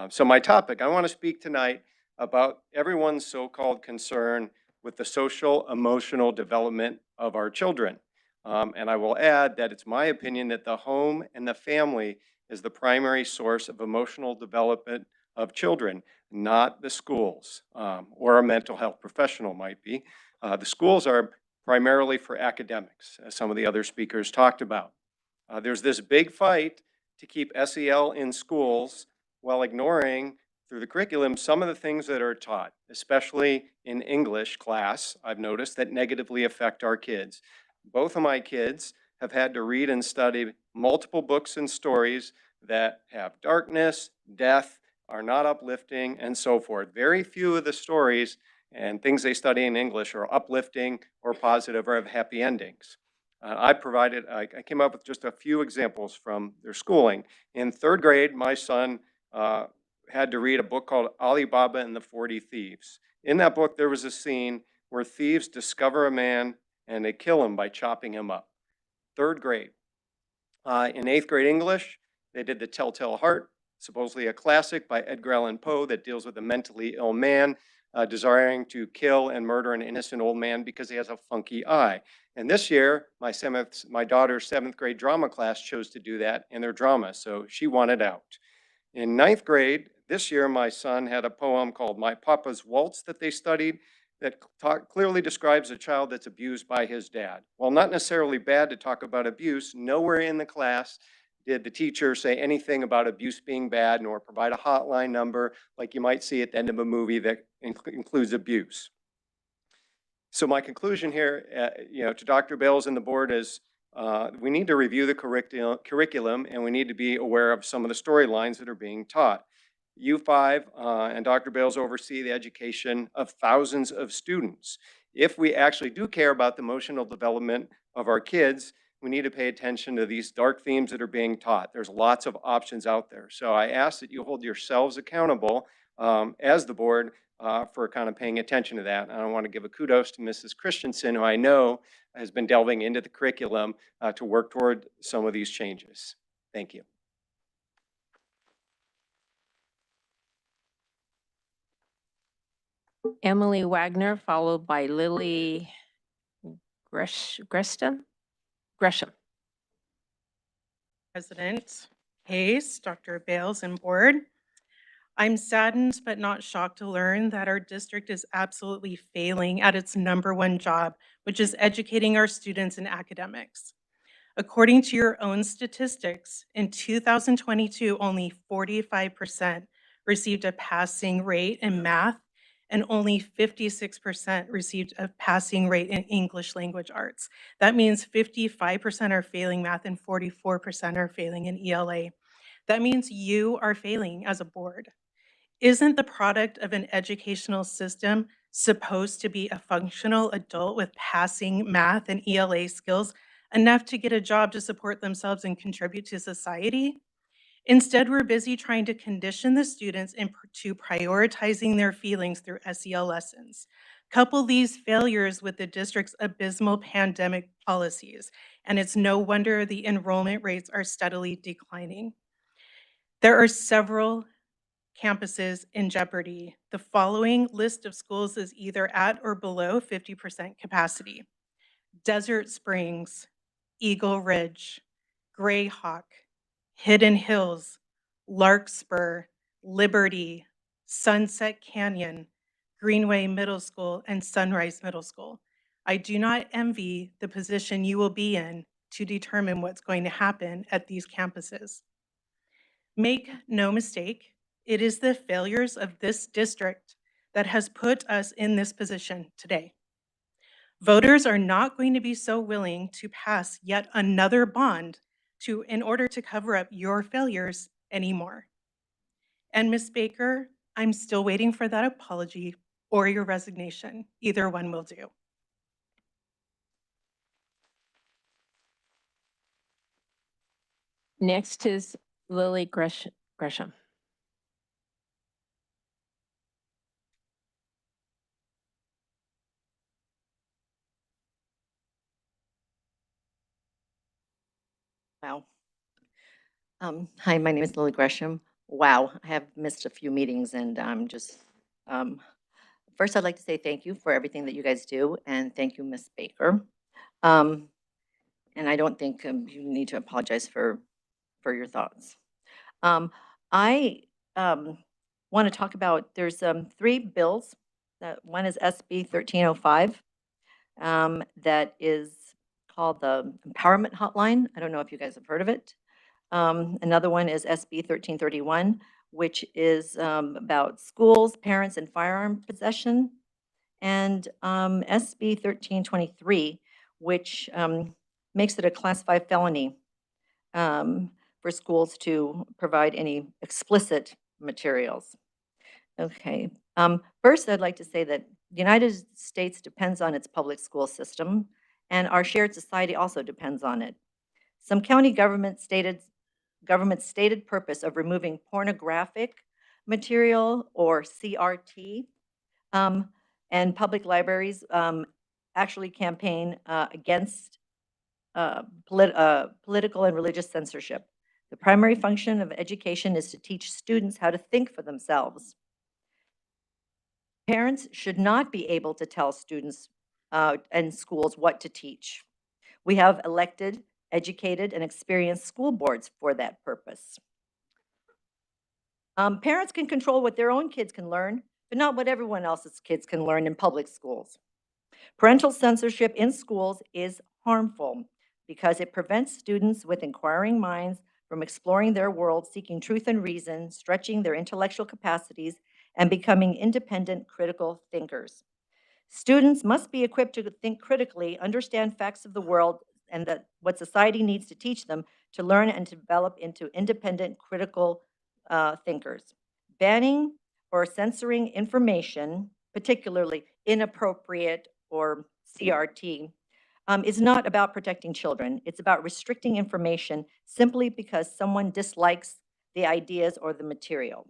So my topic, I want to speak tonight about everyone's so-called concern with the social emotional development of our children. And I will add that it's my opinion that the home and the family is the primary source of emotional development of children, not the schools, or a mental health professional might be. The schools are primarily for academics, as some of the other speakers talked about. There's this big fight to keep SEL in schools while ignoring through the curriculum some of the things that are taught, especially in English class, I've noticed, that negatively affect our kids. Both of my kids have had to read and study multiple books and stories that have darkness, death, are not uplifting, and so forth. Very few of the stories and things they study in English are uplifting or positive or have happy endings. I came up with just a few examples from their schooling. In 3rd grade, my son had to read a book called Ali Baba and the 40 Thieves. In that book, there was a scene where thieves discover a man and they kill him by chopping him up. 3rd grade. In 8th grade English, they did The Telltale Heart, supposedly a classic by Edgar Allan Poe that deals with a mentally ill man desiring to kill and murder an innocent old man because he has a funky eye. And this year, my daughter's 7th grade drama class chose to do that in their drama, so she wanted out. In 9th grade, this year, my son had a poem called My Papa's Waltz that they studied that clearly describes a child that's abused by his dad. While not necessarily bad to talk about abuse, nowhere in the class did the teacher say anything about abuse being bad, nor provide a hotline number like you might see at the end of a movie that includes abuse. So my conclusion here, to Dr. Bales and the board is we need to review the curriculum and we need to be aware of some of the storylines that are being taught. U5 and Dr. Bales oversee the education of thousands of students. If we actually do care about the emotional development of our kids, we need to pay attention to these dark themes that are being taught. There's lots of options out there. So I ask that you hold yourselves accountable as the board for kind of paying attention to that. And I want to give a kudos to Mrs. Christensen, who I know has been delving into the curriculum to work toward some of these changes. Thank you. Emily Wagner, followed by Lily Gresham. President Hayes, Dr. Bales, and board. I'm saddened but not shocked to learn that our district is absolutely failing at its #1 job, which is educating our students in academics. According to your own statistics, in 2022, only 45% received a passing rate in math, and only 56% received a passing rate in English language arts. That means 55% are failing math and 44% are failing in ELA. That means you are failing as a board. Isn't the product of an educational system supposed to be a functional adult with passing math and ELA skills enough to get a job to support themselves and contribute to society? Instead, we're busy trying to condition the students into prioritizing their feelings through SEL lessons. Couple these failures with the district's abysmal pandemic policies, and it's no wonder the enrollment rates are steadily declining. There are several campuses in jeopardy. The following list of schools is either at or below 50% capacity: Desert Springs, Eagle Ridge, Grayhawk, Hidden Hills, Larkspur, Liberty, Sunset Canyon, Greenway Middle School, and Sunrise Middle School. I do not envy the position you will be in to determine what's going to happen at these campuses. Make no mistake, it is the failures of this district that has put us in this position today. Voters are not going to be so willing to pass yet another bond in order to cover up your failures anymore. And Ms. Baker, I'm still waiting for that apology or your resignation. Either one will do. Next is Lily Gresham. Wow. Hi, my name is Lily Gresham. Wow, I have missed a few meetings and I'm just, first I'd like to say thank you for everything that you guys do and thank you, Ms. Baker. And I don't think you need to apologize for your thoughts. I want to talk about, there's 3 bills. One is SB 1305 that is called the Empowerment Hotline. I don't know if you guys have heard of it. Another one is SB 1331, which is about schools, parents, and firearm possession. And SB 1323, which makes it a Class 5 felony for schools to provide any explicit materials. Okay. First, I'd like to say that the United States depends on its public school system, and our shared society also depends on it. Some county government's stated purpose of removing pornographic material, or CRT, and public libraries actually campaign against political and religious censorship. The primary function of education is to teach students how to think for themselves. Parents should not be able to tell students and schools what to teach. We have elected, educated, and experienced school boards for that purpose. Parents can control what their own kids can learn, but not what everyone else's kids can learn in public schools. Parental censorship in schools is harmful because it prevents students with inquiring minds from exploring their world, seeking truth and reason, stretching their intellectual capacities, and becoming independent, critical thinkers. Students must be equipped to think critically, understand facts of the world, and that what society needs to teach them to learn and develop into independent, critical thinkers. Banning or censoring information, particularly inappropriate or CRT, is not about protecting children. It's about restricting information simply because someone dislikes the ideas or the material.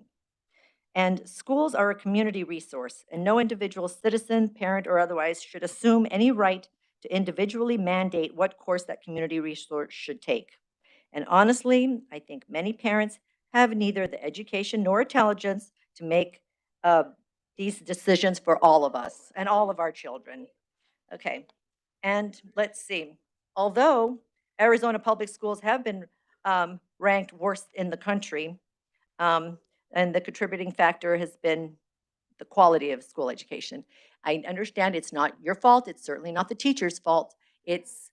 And schools are a community resource, and no individual citizen, parent, or otherwise should assume any right to individually mandate what course that community resource should take. And honestly, I think many parents have neither the education nor intelligence to make these decisions for all of us and all of our children. Okay, and let's see. Although Arizona public schools have been ranked worst in the country, and the contributing factor has been the quality of school education. I understand it's not your fault. It's certainly not the teacher's fault. It's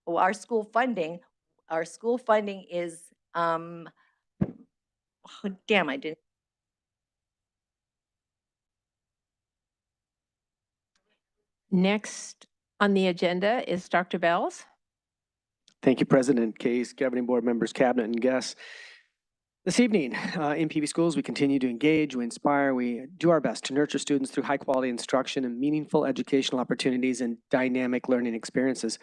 our school funding. Our school funding is oh, damn, I didn't. Next on the agenda is Dr. Bells. Thank you, President Case, governing board members, cabinet, and guests. This evening in PV Schools, we continue to engage, we inspire, we do our best to nurture students through high-quality instruction and meaningful educational opportunities and dynamic learning experiences.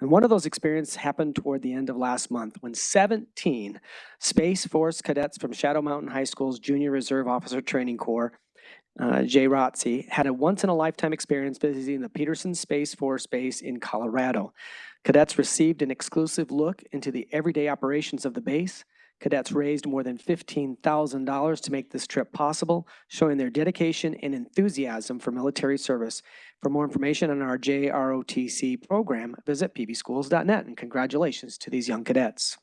And one of those experiences happened toward the end of last month when 17 Space Force cadets from Shadow Mountain High School's Junior Reserve Officer Training Corps, JROTC, had a once-in-a-lifetime experience visiting the Peterson Space Force Base in Colorado. Cadets received an exclusive look into the everyday operations of the base. Cadets raised more than $15,000 to make this trip possible, showing their dedication and enthusiasm for military service. For more information on our JROTC program, visit pvschools.net, and congratulations to these young cadets.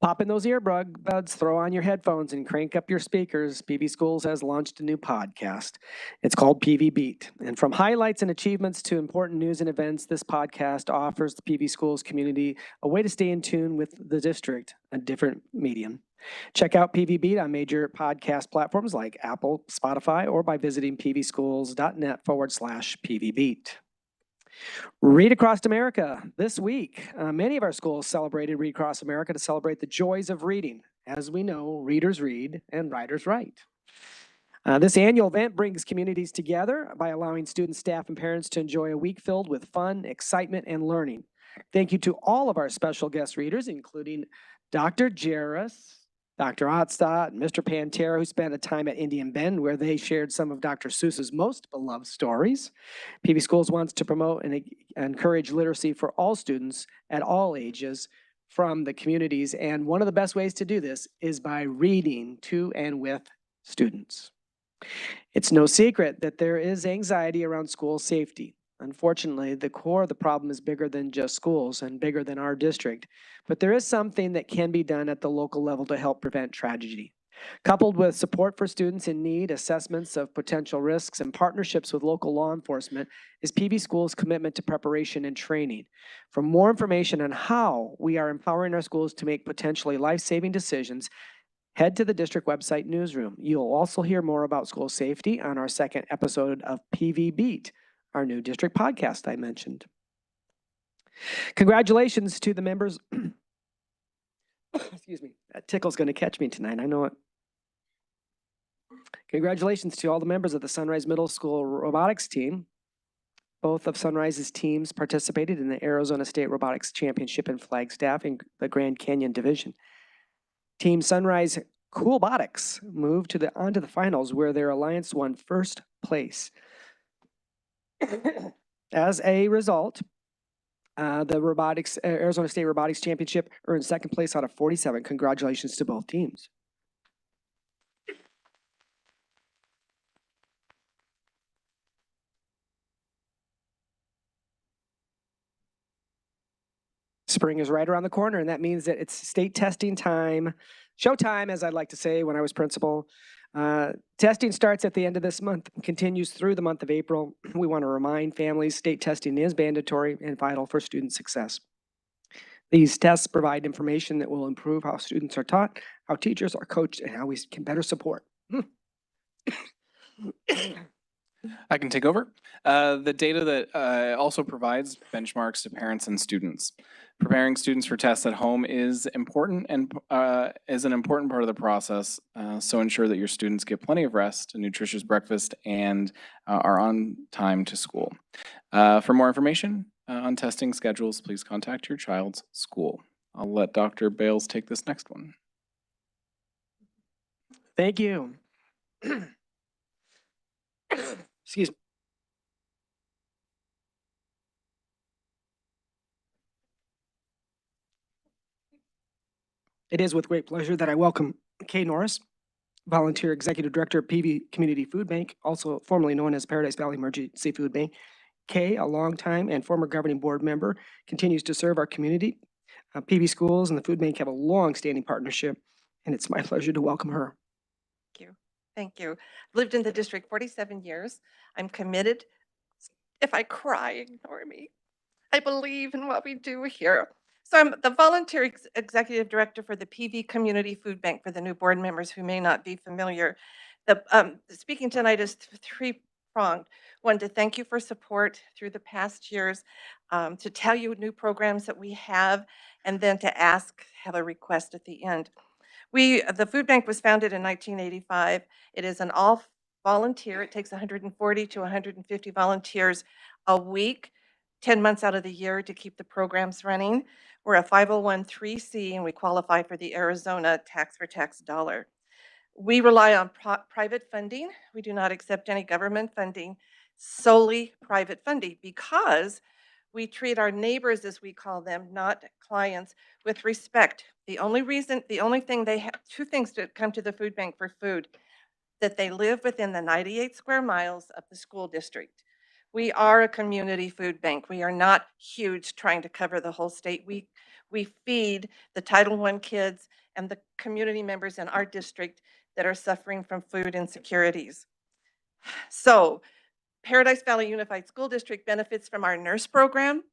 Pop in those earbuds, throw on your headphones, and crank up your speakers. PV Schools has launched a new podcast. It's called PV Beat. And from highlights and achievements to important news and events, this podcast offers the PV Schools community a way to stay in tune with the district, a different medium. Check out PV Beat on major podcast platforms like Apple, Spotify, or by visiting pvschools.net/PVBeat. Read Across America this week. Many of our schools celebrated Read Across America to celebrate the joys of reading. As we know, readers read and writers write. This annual event brings communities together by allowing students, staff, and parents to enjoy a week filled with fun, excitement, and learning. Thank you to all of our special guest readers, including Dr. Jarris, Dr. Otstadt, and Mr. Pantera, who spent a time at Indian Bend where they shared some of Dr. Seuss's most beloved stories. PV Schools wants to promote and encourage literacy for all students at all ages from the communities. And one of the best ways to do this is by reading to and with students. It's no secret that there is anxiety around school safety. Unfortunately, the core of the problem is bigger than just schools and bigger than our district, but there is something that can be done at the local level to help prevent tragedy. Coupled with support for students in need, assessments of potential risks, and partnerships with local law enforcement is PV Schools' commitment to preparation and training. For more information on how we are empowering our schools to make potentially life-saving decisions, head to the district website newsroom. You'll also hear more about school safety on our second episode of PV Beat, our new district podcast I mentioned. Congratulations to the members. Excuse me, that tickle's going to catch me tonight, I know it. Congratulations to all the members of the Sunrise Middle School robotics team. Both of Sunrise's teams participated in the Arizona State Robotics Championship in Flagstaff in the Grand Canyon Division. Team Sunrise Coolbotics moved onto the finals where their alliance won first place. As a result, the Arizona State Robotics Championship earned second place out of 47. Congratulations to both teams. Spring is right around the corner, and that means that it's state testing time, showtime, as I'd like to say when I was principal. Testing starts at the end of this month and continues through the month of April. We want to remind families state testing is mandatory and vital for student success. These tests provide information that will improve how students are taught, how teachers are coached, and how we can better support. I can take over. The data that also provides benchmarks to parents and students. Preparing students for tests at home is important and is an important part of the process. So ensure that your students get plenty of rest, a nutritious breakfast, and are on time to school. For more information on testing schedules, please contact your child's school. I'll let Dr. Bales take this next one. Thank you. Excuse me. It is with great pleasure that I welcome Kay Norris, Volunteer Executive Director of PV Community Food Bank, also formerly known as Paradise Valley Emergency Food Bank. Kay, a longtime and former governing board member, continues to serve our community. PV Schools and the Food Bank have a long-standing partnership, and it's my pleasure to welcome her. Thank you. Thank you. I've lived in the district 47 years. I'm committed. If I cry, ignore me. I believe in what we do here. So I'm the volunteer executive director for the PV Community Food Bank for the new board members who may not be familiar. The speaking tonight is three-pronged. One, to thank you for support through the past years, to tell you new programs that we have, and then to have a request at the end. The food bank was founded in 1985. It is an all volunteer. It takes 140 to 150 volunteers a week, 10 months out of the year to keep the programs running. We're a 501(c)(3) and we qualify for the Arizona tax for tax dollar. We rely on private funding. We do not accept any government funding, solely private funding, because we treat our neighbors, as we call them, not clients, with respect. The only thing they have, two things to come to the food bank for food, that they live within the 98 square miles of the school district. We are a community food bank. We are not huge trying to cover the whole state. We feed the Title I kids and the community members in our district that are suffering from food insecurities. So Paradise Valley Unified School District benefits from our nurse program.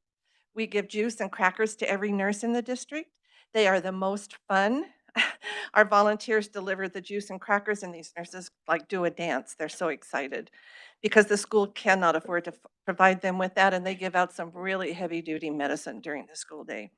We give juice and crackers to every nurse in the district. They are the most fun. Our volunteers deliver the juice and crackers, and these nurses like do a dance. They're so excited because the school cannot afford to provide them with that, and they give out some really heavy duty medicine during the school day.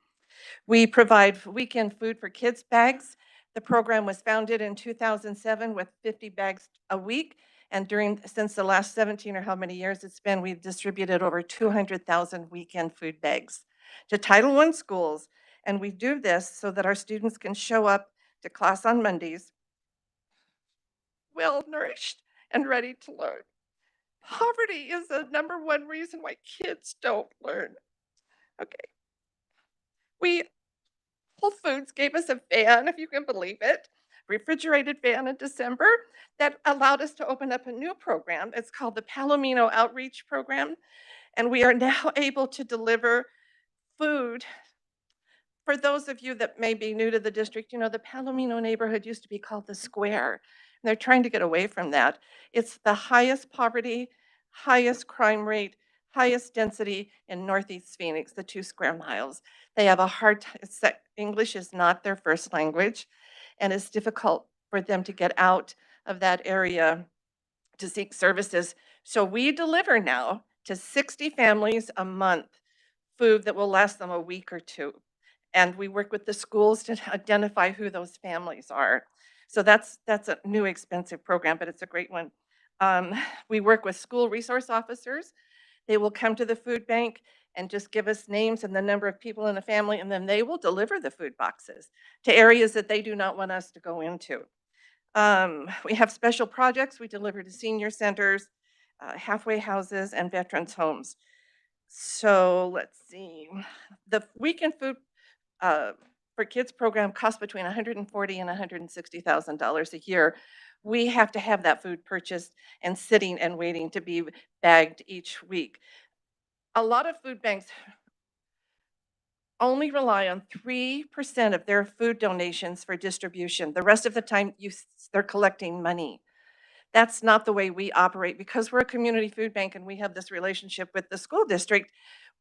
We provide weekend food for kids bags. The program was founded in 2007 with 50 bags a week. And since the last 17 or how many years it's been, we've distributed over 200,000 weekend food bags to Title I schools. And we do this so that our students can show up to class on Mondays well nourished and ready to learn. Poverty is the #1 reason why kids don't learn. Okay. Whole Foods gave us a van, if you can believe it, refrigerated van in December that allowed us to open up a new program. It's called the Palomino Outreach Program. And we are now able to deliver food. For those of you that may be new to the district, you know, the Palomino neighborhood used to be called the Square. And they're trying to get away from that. It's the highest poverty, highest crime rate, highest density in Northeast Phoenix, the 2 square miles. They have a hard time. English is not their first language, and it's difficult for them to get out of that area to seek services. So we deliver now to 60 families a month food that will last them a week or two. And we work with the schools to identify who those families are. So that's a new expensive program, but it's a great one. We work with school resource officers. They will come to the food bank and just give us names and the number of people in the family, and then they will deliver the food boxes to areas that they do not want us to go into. We have special projects we deliver to senior centers, halfway houses, and veterans homes. So let's see. The weekend food for kids program costs between $140,000 and $160,000 a year. We have to have that food purchased and sitting and waiting to be bagged each week. A lot of food banks only rely on 3% of their food donations for distribution. The rest of the time, they're collecting money. That's not the way we operate because we're a community food bank and we have this relationship with the school district.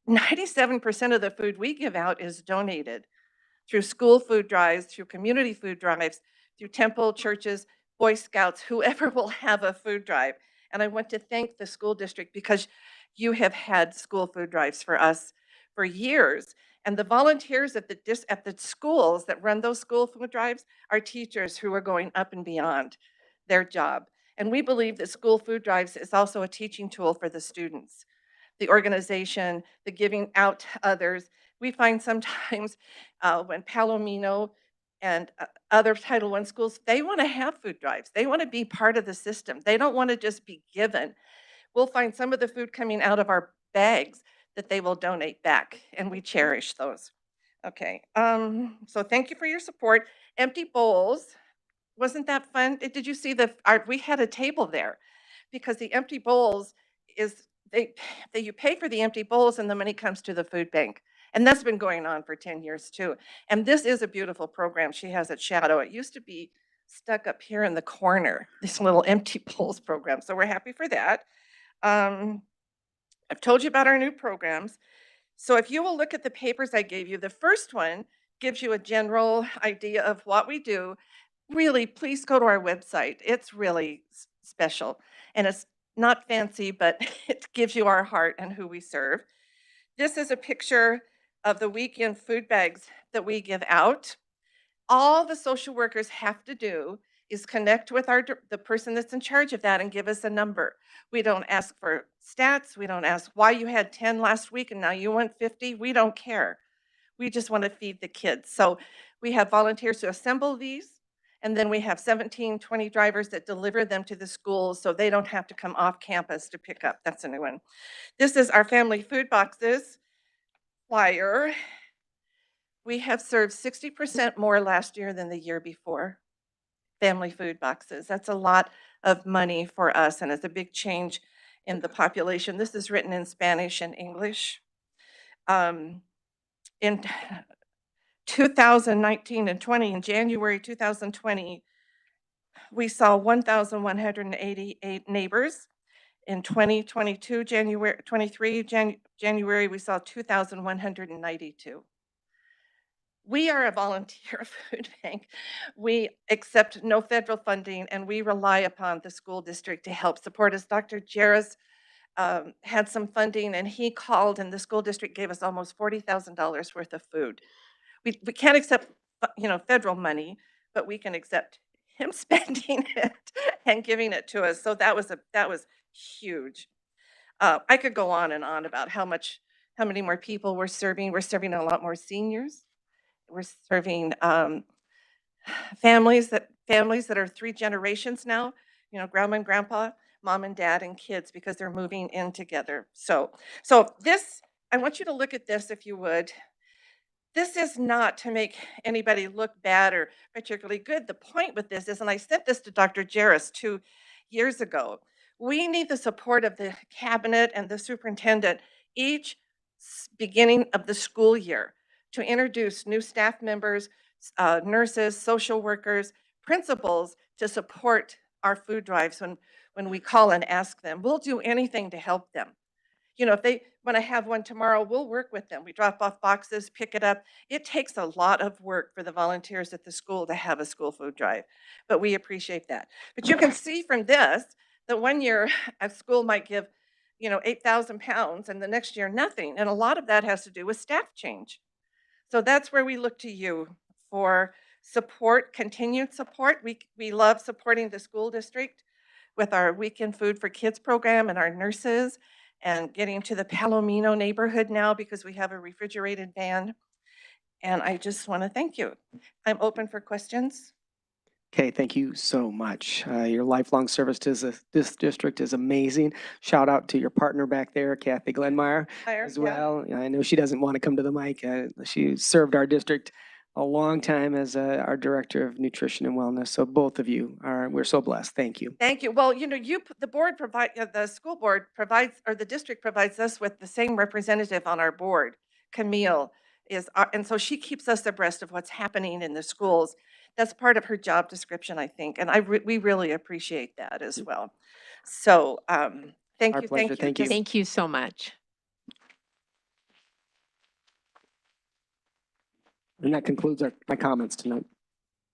97% of the food we give out is donated through school food drives, through community food drives, through temple, churches, Boy Scouts, whoever will have a food drive. And I want to thank the school district because you have had school food drives for us for years. And the volunteers at the schools that run those school food drives are teachers who are going up and beyond their job. And we believe that school food drives is also a teaching tool for the students, the organization, the giving out to others. We find sometimes when Palomino and other Title I schools, they want to have food drives. They want to be part of the system. They don't want to just be given. We'll find some of the food coming out of our bags that they will donate back, and we cherish those. Okay, so thank you for your support. Empty bowls, wasn't that fun? Did you see we had a table there because the empty bowls is, you pay for the empty bowls and the money comes to the food bank. And that's been going on for 10 years too. And this is a beautiful program she has at Shadow. It used to be stuck up here in the corner, this little empty bowls program. So we're happy for that. I've told you about our new programs. So if you will look at the papers I gave you, the first one gives you a general idea of what we do. Really, please go to our website. It's really special. And it's not fancy, but it gives you our heart and who we serve. This is a picture of the weekend food bags that we give out. All the social workers have to do is connect with the person that's in charge of that and give us a number. We don't ask for stats. We don't ask why you had 10 last week and now you want 50. We don't care. We just want to feed the kids. So we have volunteers to assemble these. And then we have 17, 20 drivers that deliver them to the schools so they don't have to come off campus to pick up. That's a new one. This is our family food boxes flyer. We have served 60% more last year than the year before. Family food boxes. That's a lot of money for us, and it's a big change in the population. This is written in Spanish and English. In 2019 and 20, in January 2020, we saw 1,188 neighbors. In 2022, January, we saw 2,192. We are a volunteer food bank. We accept no federal funding and we rely upon the school district to help support us. Dr. Jarris had some funding and he called and the school district gave us almost $40,000 worth of food. We can't accept, federal money, but we can accept him spending it and giving it to us. So that was huge. I could go on and on about how many more people we're serving. We're serving a lot more seniors. We're serving families that are 3 generations now, grandma and grandpa, mom and dad and kids because they're moving in together. So this, I want you to look at this if you would. This is not to make anybody look bad or particularly good. The point with this is, and I sent this to Dr. Jarris 2 years ago, we need the support of the cabinet and the superintendent each beginning of the school year to introduce new staff members, nurses, social workers, principals to support our food drives when we call and ask them. We'll do anything to help them. If they want to have one tomorrow, we'll work with them. We drop off boxes, pick it up. It takes a lot of work for the volunteers at the school to have a school food drive, but we appreciate that. But you can see from this that one year a school might give, 8,000 pounds and the next year nothing. And a lot of that has to do with staff change. So that's where we look to you for support, continued support. We love supporting the school district with our Weekend Food for Kids program and our nurses and getting to the Palomino neighborhood now because we have a refrigerated van. And I just want to thank you. I'm open for questions. Okay, thank you so much. Your lifelong service to this district is amazing. Shout out to your partner back there, Kathy Glenmeyer, as well. I know she doesn't want to come to the mic. She served our district a long time as our Director of Nutrition and Wellness. So both of you we're so blessed. Thank you. Thank you. Well, the school board provides, or the district provides us with the same representative on our board. Camille and so she keeps us abreast of what's happening in the schools. That's part of her job description, I think, and we really appreciate that as well. So, thank Our you. pleasure. Thank you. Thank you so much. And that concludes my comments tonight.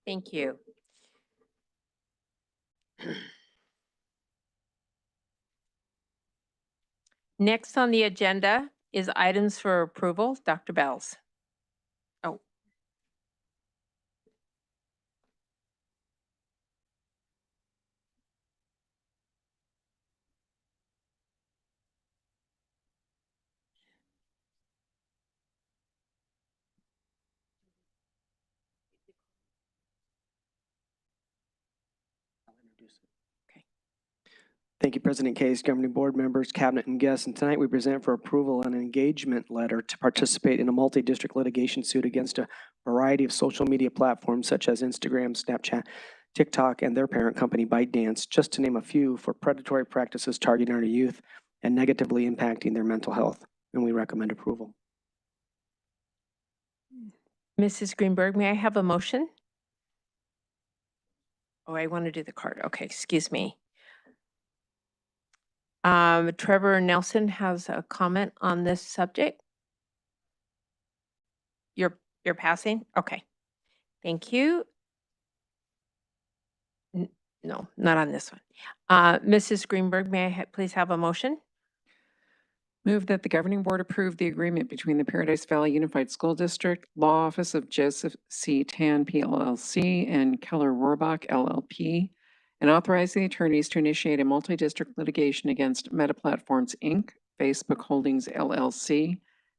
Thank you. Next on the agenda is items for approval. Dr. Bells. Oh. Thank you, President Case, governing board members, cabinet, and guests. And tonight we present for approval an engagement letter to participate in a multi-district litigation suit against a variety of social media platforms such as Instagram, Snapchat, TikTok, and their parent company ByteDance, just to name a few, for predatory practices targeting our youth and negatively impacting their mental health. And we recommend approval. Mrs. Greenberg, may I have a motion? Oh, I want to do the card. Okay, excuse me. Trevor Nelson has a comment on this subject. You're passing? Okay. Thank you. No, not on this one. Mrs. Greenberg, may I please have a motion? Move that the governing board approve the agreement between the Paradise Valley Unified School District, Law Office of Joseph C. Tan, PLLC, and Keller Rohrbach, LLP, and authorize the attorneys to initiate a multi-district litigation against Meta Platforms, Inc., Facebook Holdings, LLC,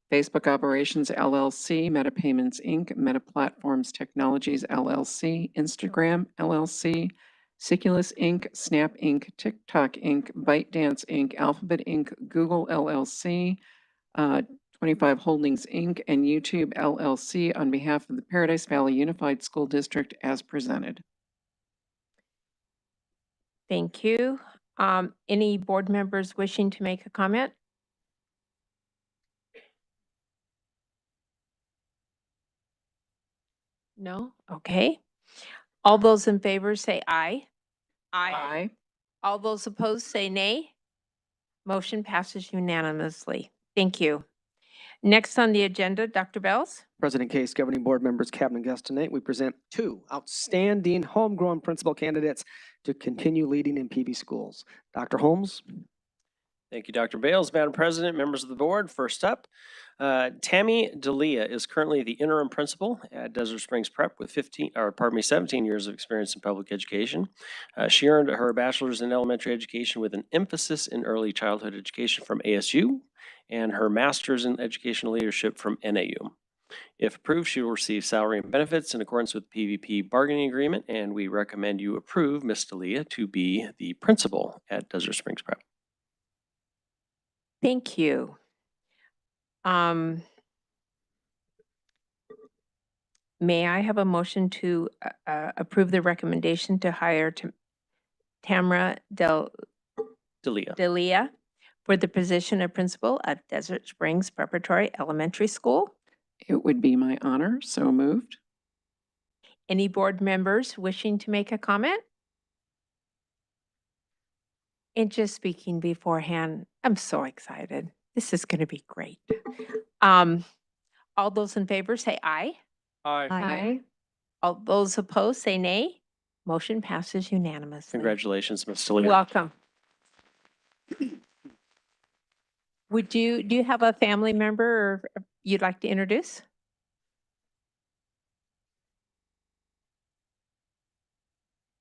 Facebook Operations, LLC, Meta Payments, Inc., Meta Platforms Technologies, LLC, Instagram, LLC, Siculus Inc., Snap Inc., TikTok Inc., ByteDance Inc., Alphabet Inc., Google LLC, 25 Holdings Inc., and YouTube LLC on behalf of the Paradise Valley Unified School District as presented. Thank you. Any board members wishing to make a comment? No? Okay. All those in favor say aye. Aye. All those opposed say nay. Motion passes unanimously. Thank you. Next on the agenda, Dr. Bells. President Case, governing board members, cabinet guests, tonight we present two outstanding homegrown principal candidates to continue leading in PV schools. Dr. Holmes. Thank you, Dr. Bales. Madam President, members of the board, first up, Tammy D'Elia is currently the interim principal at Desert Springs Prep with 17 years of experience in public education. She earned her bachelor's in elementary education with an emphasis in early childhood education from ASU and her master's in educational leadership from NAU. If approved, she will receive salary and benefits in accordance with the PVP bargaining agreement, and we recommend you approve Ms. D'Elia to be the principal at Desert Springs Prep. Thank you. May I have a motion to approve the recommendation to hire Tamra D'Elia for the position of principal at Desert Springs Preparatory Elementary School? It would be my honor, so moved. Any board members wishing to make a comment? And just speaking beforehand, I'm so excited. This is going to be great. All those in favor say aye. Aye. Aye. All those opposed say nay. Motion passes unanimously. Congratulations, Ms. D'Elia. Welcome. Do you have a family member or you'd like to introduce?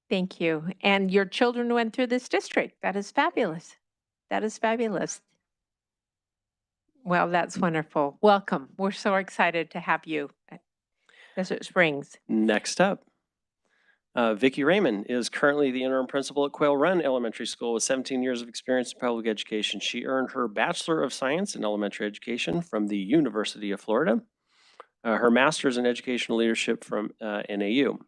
Thank you. And your children went through this district. That is fabulous. That is fabulous. Well, that's wonderful. Welcome. We're so excited to have you at Desert Springs. Next up, Vicki Raymond is currently the interim principal at Quail Run Elementary School with 17 years of experience in public education. She earned her Bachelor of Science in Elementary Education from the University of Florida, her Master's in Educational Leadership from NAU.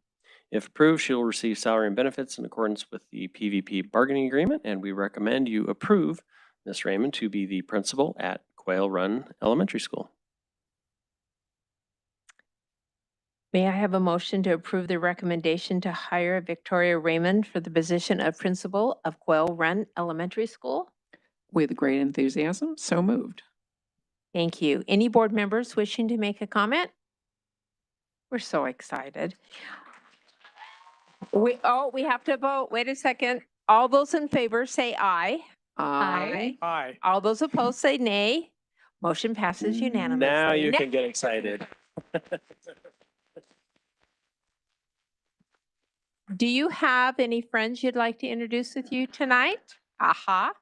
If approved, she will receive salary and benefits in accordance with the PVP bargaining agreement, and we recommend you approve Ms. Raymond to be the principal at Quail Run Elementary School. May I have a motion to approve the recommendation to hire Victoria Raymond for the position of principal of Quail Run Elementary School? With great enthusiasm, so moved. Thank you. Any board members wishing to make a comment? We're so excited. We have to vote. Wait a second. All those in favor say aye. Aye. Aye. All those opposed say nay. Motion passes unanimously. Now you Next- can get excited. Do you have any friends you'd like to introduce with you tonight? Aha.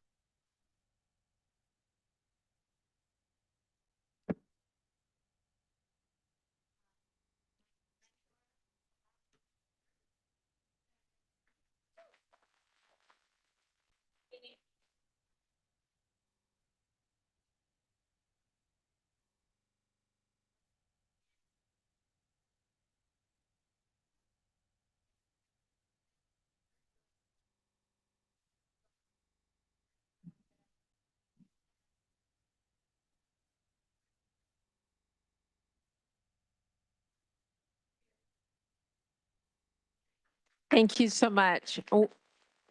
Thank you so much.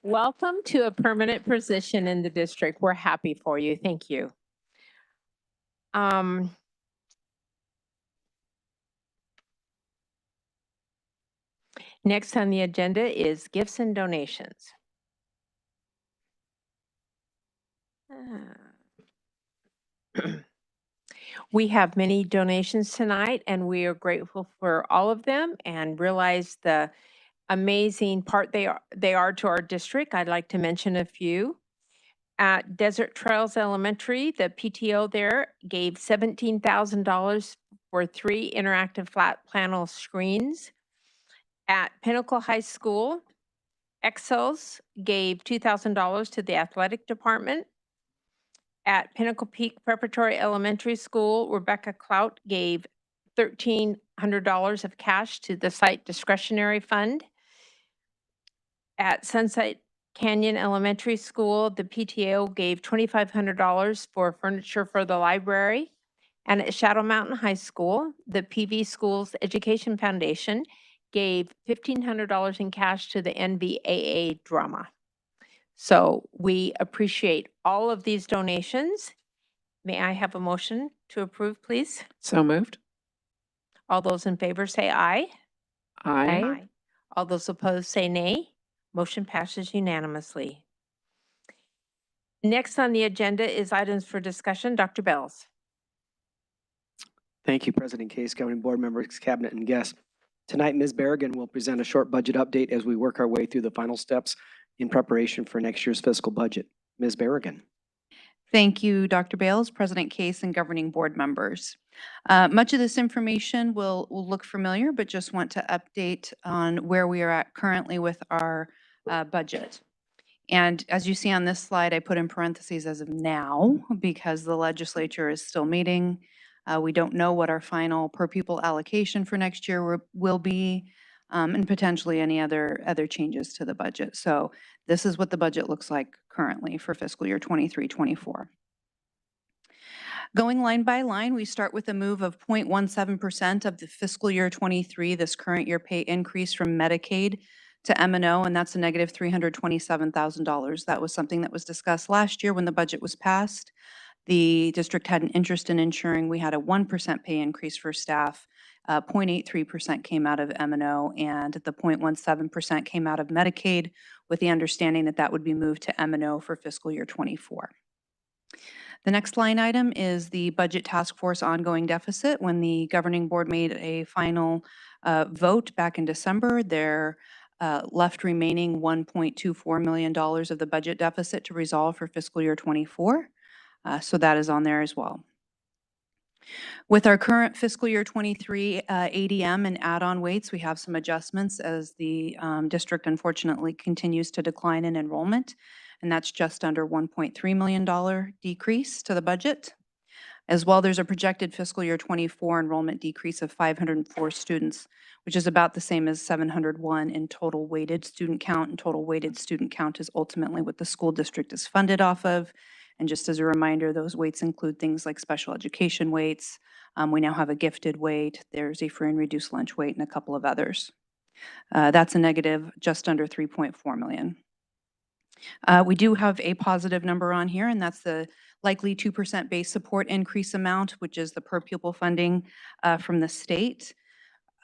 Welcome to a permanent position in the district. We're happy for you. Thank you. Next on the agenda is gifts and donations. We have many donations tonight, and we are grateful for all of them and realize the amazing part they are to our district. I'd like to mention a few. At Desert Trails Elementary, the PTO there gave $17,000 for 3 interactive flat panel screens. At Pinnacle High School, Exos gave $2,000 to the athletic department. At Pinnacle Peak Preparatory Elementary School, Rebecca Clout gave $1,300 of cash to the site discretionary fund. At Sunset Canyon Elementary School, the PTO gave $2,500 for furniture for the library. And at Shadow Mountain High School, the PV Schools Education Foundation gave $1,500 in cash to the NVAA drama. So we appreciate all of these donations. May I have a motion to approve, please? So moved. All those in favor say aye. Aye. All those opposed say nay. Motion passes unanimously. Next on the agenda is items for discussion. Dr. Bells. Thank you, President Case, Governing Board members, Cabinet, and guests. Tonight, Ms. Berrigan will present a short budget update as we work our way through the final steps in preparation for next year's fiscal budget. Ms. Berrigan. Thank you, Dr. Bales, President Case, and governing board members. Much of this information will look familiar, but just want to update on where we are at currently with our budget. And as you see on this slide, I put in parentheses as of now because the legislature is still meeting. We don't know what our final per pupil allocation for next year will be, and potentially any other changes to the budget. So this is what the budget looks like currently for fiscal year 23-24. Going line by line, we start with a move of 0.17% of the fiscal year 23, this current year pay increase from Medicaid to M&O, and that's a negative $327,000. That was something that was discussed last year when the budget was passed. The district had an interest in ensuring we had a 1% pay increase for staff. 0.83% came out of M&O, and the 0.17% came out of Medicaid, with the understanding that that would be moved to M&O for fiscal year 24. The next line item is the budget task force ongoing deficit. When the governing board made a final vote back in December, there left remaining $1.24 million of the budget deficit to resolve for fiscal year 24. So that is on there as well. With our current fiscal year 23 ADM and add-on weights, we have some adjustments as the district unfortunately continues to decline in enrollment, and that's just under $1.3 million decrease to the budget. As well, there's a projected fiscal year 24 enrollment decrease of 504 students, which is about the same as 701 in total weighted student count, and total weighted student count is ultimately what the school district is funded off of. And just as a reminder, those weights include things like special education weights. We now have a gifted weight. There's a free and reduced lunch weight and a couple of others. That's a negative just under 3.4 million. We do have a positive number on here, and that's the likely 2% base support increase amount, which is the per pupil funding from the state.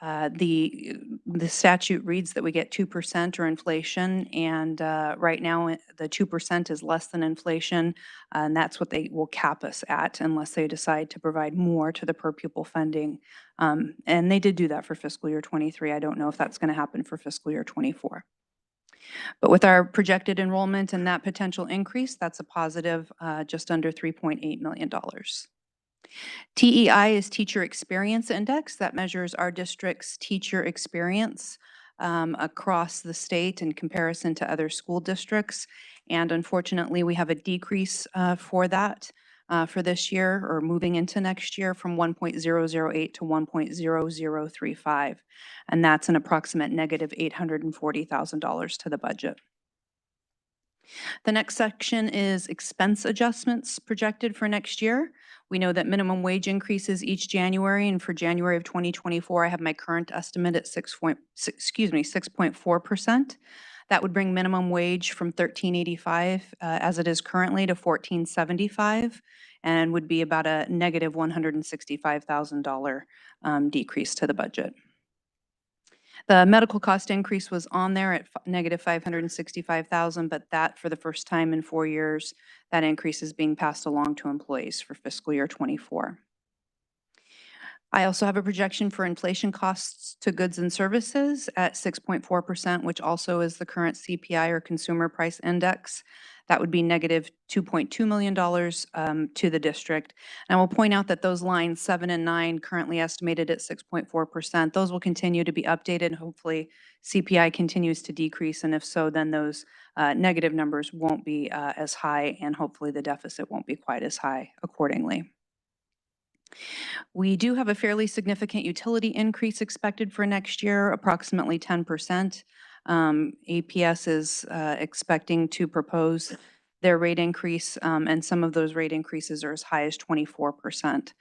The statute reads that we get 2% or inflation, and right now the 2% is less than inflation, and that's what they will cap us at unless they decide to provide more to the per pupil funding. And they did do that for fiscal year 23. I don't know if that's going to happen for fiscal year 24. But with our projected enrollment and that potential increase, that's a positive just under $3.8 million. TEI is Teacher Experience Index that measures our district's teacher experience across the state in comparison to other school districts. And unfortunately, we have a decrease for that for this year or moving into next year from 1.008 to 1.0035. And that's an approximate negative $840,000 to the budget. The next section is expense adjustments projected for next year. We know that minimum wage increases each January, and for January of 2024, I have my current estimate at 6.4%. That would bring minimum wage from $13.85 as it is currently to $14.75, and would be about a negative $165,000 decrease to the budget. The medical cost increase was on there at negative $565,000, but that for the first time in 4 years, that increase is being passed along to employees for fiscal year 24. I also have a projection for inflation costs to goods and services at 6.4%, which also is the current CPI or Consumer Price Index. That would be negative $2.2 million to the district. And I will point out that those lines 7 and 9 currently estimated at 6.4%. Those will continue to be updated. Hopefully CPI continues to decrease. And if so, then those negative numbers won't be as high, and hopefully the deficit won't be quite as high accordingly. We do have a fairly significant utility increase expected for next year, approximately 10%. APS is expecting to propose their rate increase, and some of those rate increases are as high as 24%.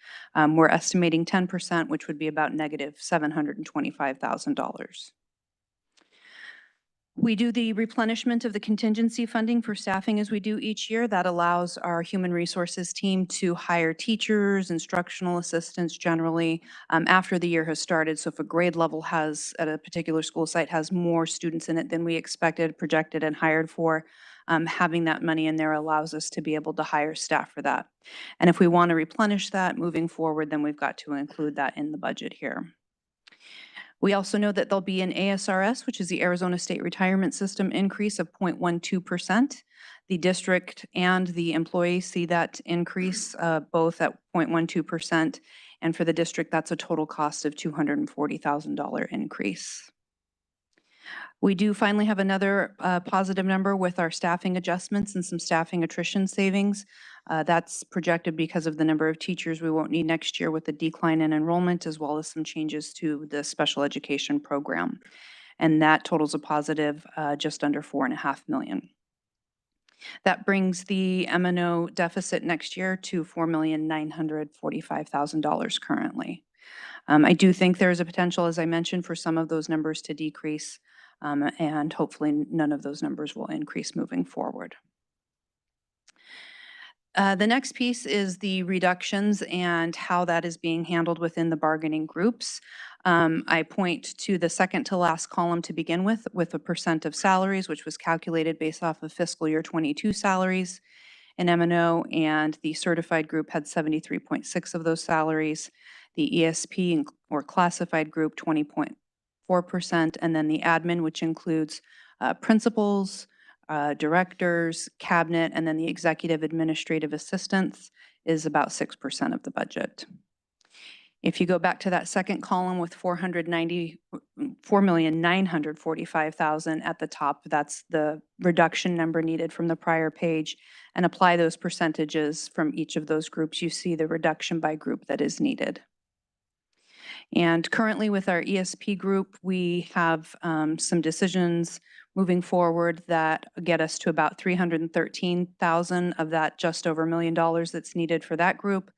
We're estimating 10%, which would be about negative $725,000. We do the replenishment of the contingency funding for staffing as we do each year. That allows our human resources team to hire teachers, instructional assistants generally after the year has started. So if a grade level has at a particular school site has more students in it than we expected, projected, and hired for, having that money in there allows us to be able to hire staff for that. And if we want to replenish that moving forward, then we've got to include that in the budget here. We also know that there'll be an ASRS, which is the Arizona State Retirement System increase of 0.12%. The district and the employees see that increase both at 0.12%. And for the district, that's a total cost of $240,000 increase. We do finally have another positive number with our staffing adjustments and some staffing attrition savings. That's projected because of the number of teachers we won't need next year with the decline in enrollment, as well as some changes to the special education program. And that totals a positive just under $4.5 million. That brings the M&O deficit next year to $4,945,000 currently. I do think there is a potential, as I mentioned, for some of those numbers to decrease, and hopefully none of those numbers will increase moving forward. The next piece is the reductions and how that is being handled within the bargaining groups. I point to the second to last column to begin with a percent of salaries, which was calculated based off of fiscal year 22 salaries in M&O, and the certified group had 73.6 of those salaries. The ESP or classified group 20.4%, and then the admin, which includes principals, directors, cabinet, and then the executive administrative assistants, is about 6% of the budget. If you go back to that second column with $4,945,000 at the top, that's the reduction number needed from the prior page, and apply those percentages from each of those groups, you see the reduction by group that is needed. And currently with our ESP group, we have some decisions moving forward that get us to about $313,000 of that just over $1 million that's needed for that group,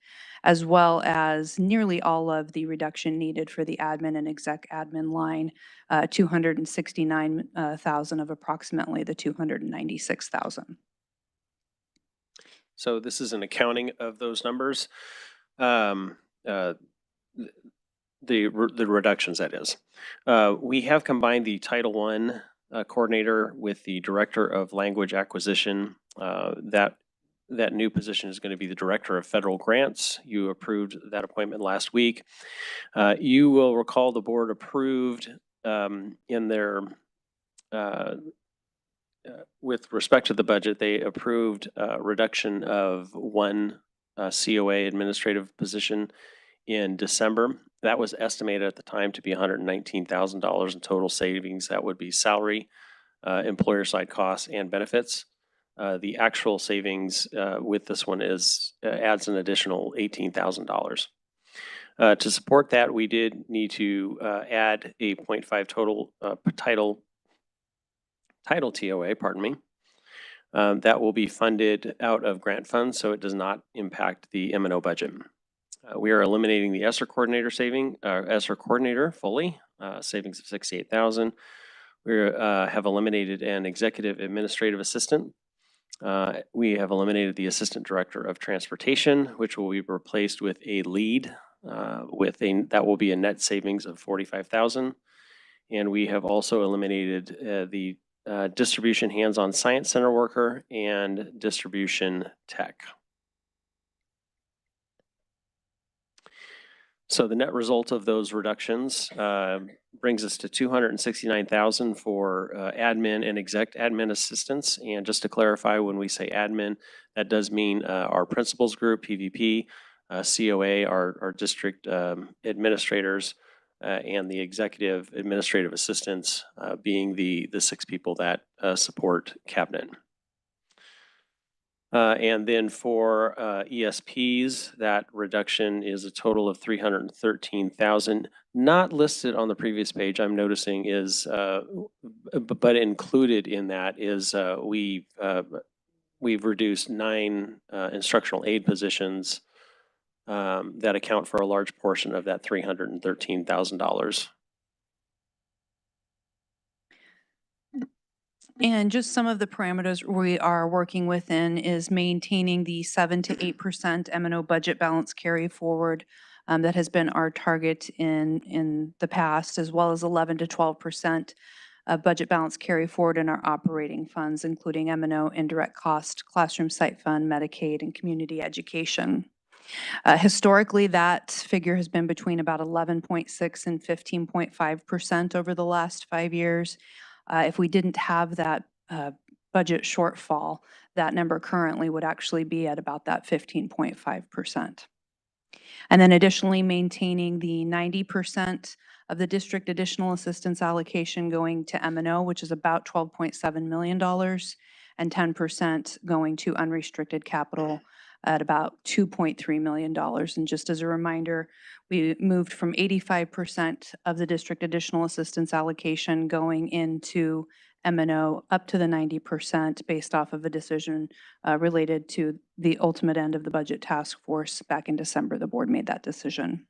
as well as nearly all of the reduction needed for the admin and exec admin line, $269,000 of approximately the $296,000. So this is an accounting of those numbers. the reductions, that is. We have combined the Title I coordinator with the Director of Language Acquisition. That new position is going to be the Director of Federal Grants. You approved that appointment last week. You will recall the board approved in their with respect to the budget, they approved a reduction of one COA administrative position in December. That was estimated at the time to be $119,000 in total savings. That would be salary, employer side costs, and benefits. The actual savings with this one is adds an additional $18,000. To support that, we did need to add a 0.5 total title TOA, pardon me. That will be funded out of grant funds, so it does not impact the M&O budget. We are eliminating the ESSER coordinator fully, savings of $68,000. We have eliminated an executive administrative assistant. We have eliminated the assistant director of transportation, which will be replaced with a lead that will be a net savings of $45,000. And we have also eliminated the distribution hands-on science center worker and distribution tech. So the net result of those reductions brings us to $269,000 for admin and exec admin assistants. And just to clarify, when we say admin, that does mean our principals group, PVP, COA, our district administrators, and the executive administrative assistants being the 6 people that support cabinet. And then for ESPs, that reduction is a total of $313,000. Not listed on the previous page, I'm noticing is, but included in that is we've reduced 9 instructional aid positions that account for a large portion of that $313,000. And just some of the parameters we are working within is maintaining the 7 to 8% M&O budget balance carry forward. That has been our target in the past, as well as 11 to 12% budget balance carry forward in our operating funds, including M&O, indirect cost, classroom site fund, Medicaid, and community education. Historically, that figure has been between about 11.6 and 15.5% over the last 5 years. If we didn't have that budget shortfall, that number currently would actually be at about that 15.5%. And then additionally, maintaining the 90% of the district additional assistance allocation going to M&O, which is about $12.7 million, and 10% going to unrestricted capital at about $2.3 million. And just as a reminder, we moved from 85% of the district additional assistance allocation going into M&O up to the 90% based off of a decision related to the ultimate end of the budget task force. Back in December, the board made that decision.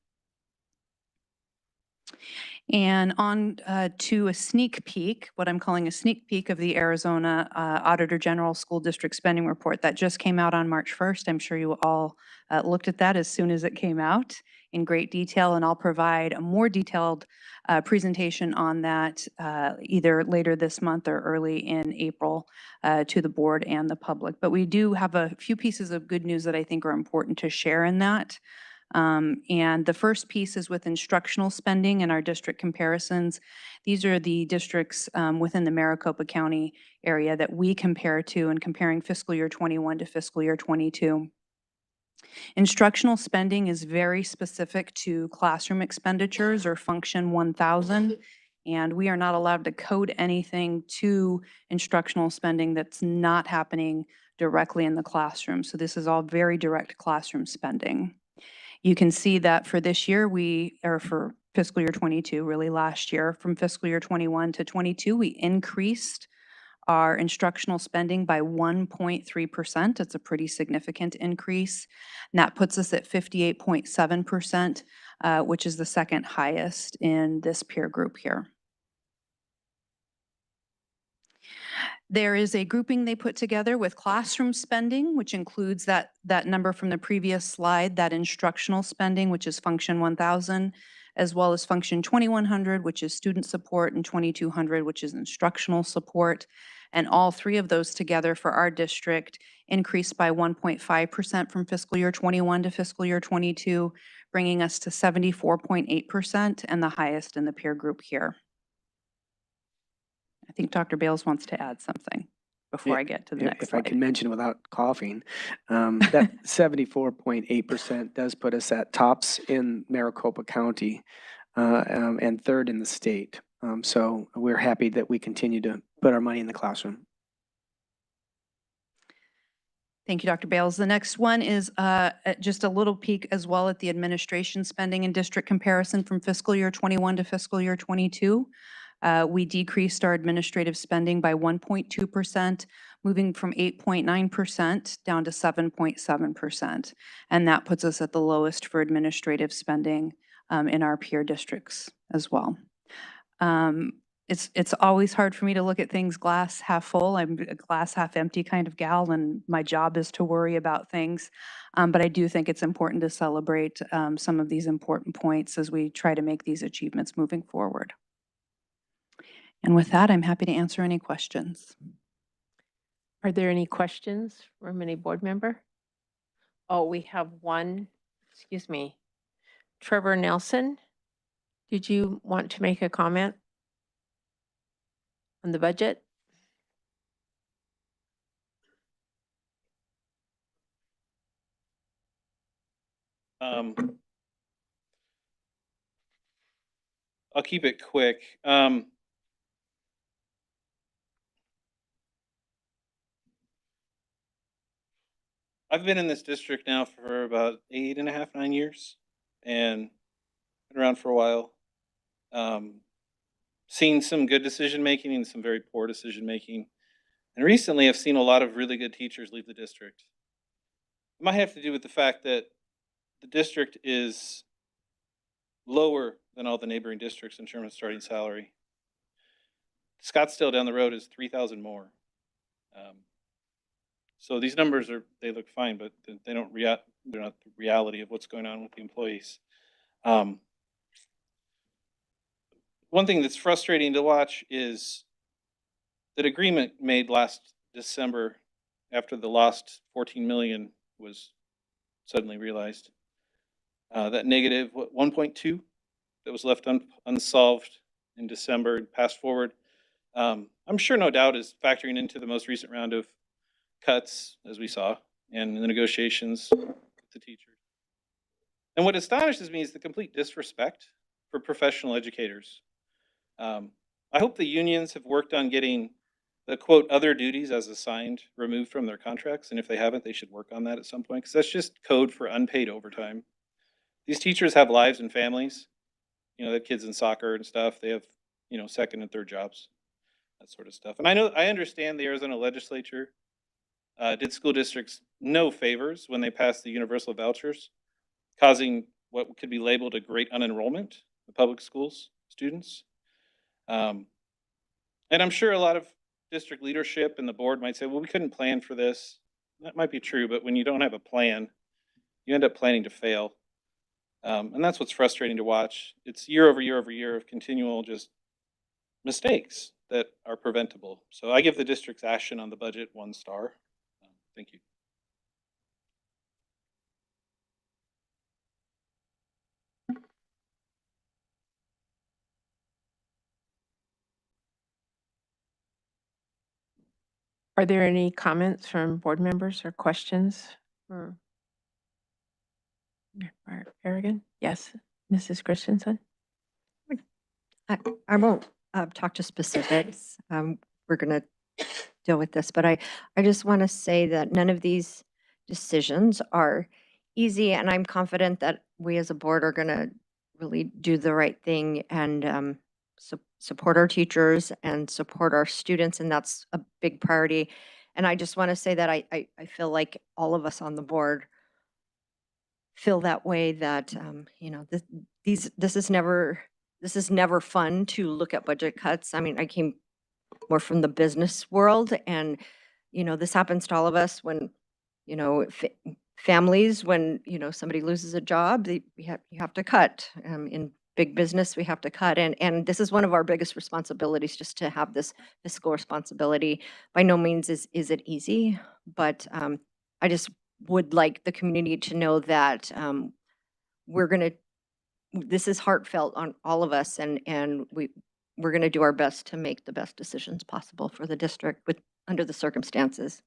And on to a sneak peek, what I'm calling a sneak peek of the Arizona Auditor General School District Spending Report that just came out on March 1st. I'm sure you all looked at that as soon as it came out in great detail, and I'll provide a more detailed presentation on that either later this month or early in April to the board and the public. But we do have a few pieces of good news that I think are important to share in that. And the first piece is with instructional spending and our district comparisons. These are the districts within the Maricopa County area that we compare to, and comparing fiscal year 21 to fiscal year 22. Instructional spending is very specific to classroom expenditures or Function 1000, and we are not allowed to code anything to instructional spending that's not happening directly in the classroom. So this is all very direct classroom spending. You can see that for this year, for fiscal year 22, really last year, from fiscal year 21 to 22, we increased our instructional spending by 1.3%. It's a pretty significant increase. And that puts us at 58.7%, which is the second highest in this peer group here. There is a grouping they put together with classroom spending, which includes that number from the previous slide, that instructional spending, which is Function 1000, as well as function 2100, which is student support, and 2200, which is instructional support. And all three of those together for our district increased by 1.5% from fiscal year 21 to fiscal year 22, bringing us to 74.8% and the highest in the peer group here. I think Dr. Bales wants to add something before I get to the next If I slide. can mention without coughing, that 74.8% does put us at tops in Maricopa County and third in the state. So we're happy that we continue to put our money in the classroom. Thank you, Dr. Bales. The next one is just a little peek as well at the administration spending and district comparison from fiscal year 21 to fiscal year 22. We decreased our administrative spending by 1.2%, moving from 8.9% down to 7.7%. And that puts us at the lowest for administrative spending in our peer districts as well. It's always hard for me to look at things glass half full. I'm a glass half empty kind of gal, and my job is to worry about things. But I do think it's important to celebrate some of these important points as we try to make these achievements moving forward. And with that, I'm happy to answer any questions. Are there any questions from any board member? Oh, we have one, excuse me. Trevor Nelson, did you want to make a comment on the budget? I'll keep it quick. I've been in this district now for about 8.5, 9 years, and been around for a while. Seen some good decision making and some very poor decision making. And recently I've seen a lot of really good teachers leave the district. It might have to do with the fact that the district is lower than all the neighboring districts in terms of starting salary. Scottsdale down the road is 3,000 more. So these numbers they look fine, but they're not the reality of what's going on with the employees. One thing that's frustrating to watch is that agreement made last December after the lost 14 million was suddenly realized. That negative 1.2 that was left unsolved in December and passed forward, I'm sure no doubt is factoring into the most recent round of cuts, as we saw, and the negotiations with the teachers. And what astonishes me is the complete disrespect for professional educators. I hope the unions have worked on getting the quote other duties as assigned removed from their contracts, and if they haven't, they should work on that at some point, because that's just code for unpaid overtime. These teachers have lives and families. You know, they have kids in soccer and stuff. They have, second and third jobs, that sort of stuff. And I understand the Arizona legislature did school districts no favors when they passed the universal vouchers, causing what could be labeled a great unenrollment of public schools students. And I'm sure a lot of district leadership and the board might say, well, we couldn't plan for this. That might be true, but when you don't have a plan, you end up planning to fail. And that's what's frustrating to watch. It's year over year over year of continual just mistakes that are preventable. So I give the district's action on the budget 1 star. Thank you. Are there any comments from board members or questions for Aragon? Yes, Mrs. Christensen. I won't talk to specifics. We're going to deal with this, but I just want to say that none of these decisions are easy, and I'm confident that we as a board are going to really do the right thing and support our teachers and support our students, and that's a big priority. And I just want to say that I feel like all of us on the board feel that way, that this is never fun to look at budget cuts. I mean, I came more from the business world, and this happens to all of us when families, when somebody loses a job, you have to cut in big business we have to cut. And this is one of our biggest responsibilities, just to have this fiscal responsibility. By no means is it easy, but I just would like the community to know that this is heartfelt on all of us, and we're going to do our best to make the best decisions possible for the district under the circumstances.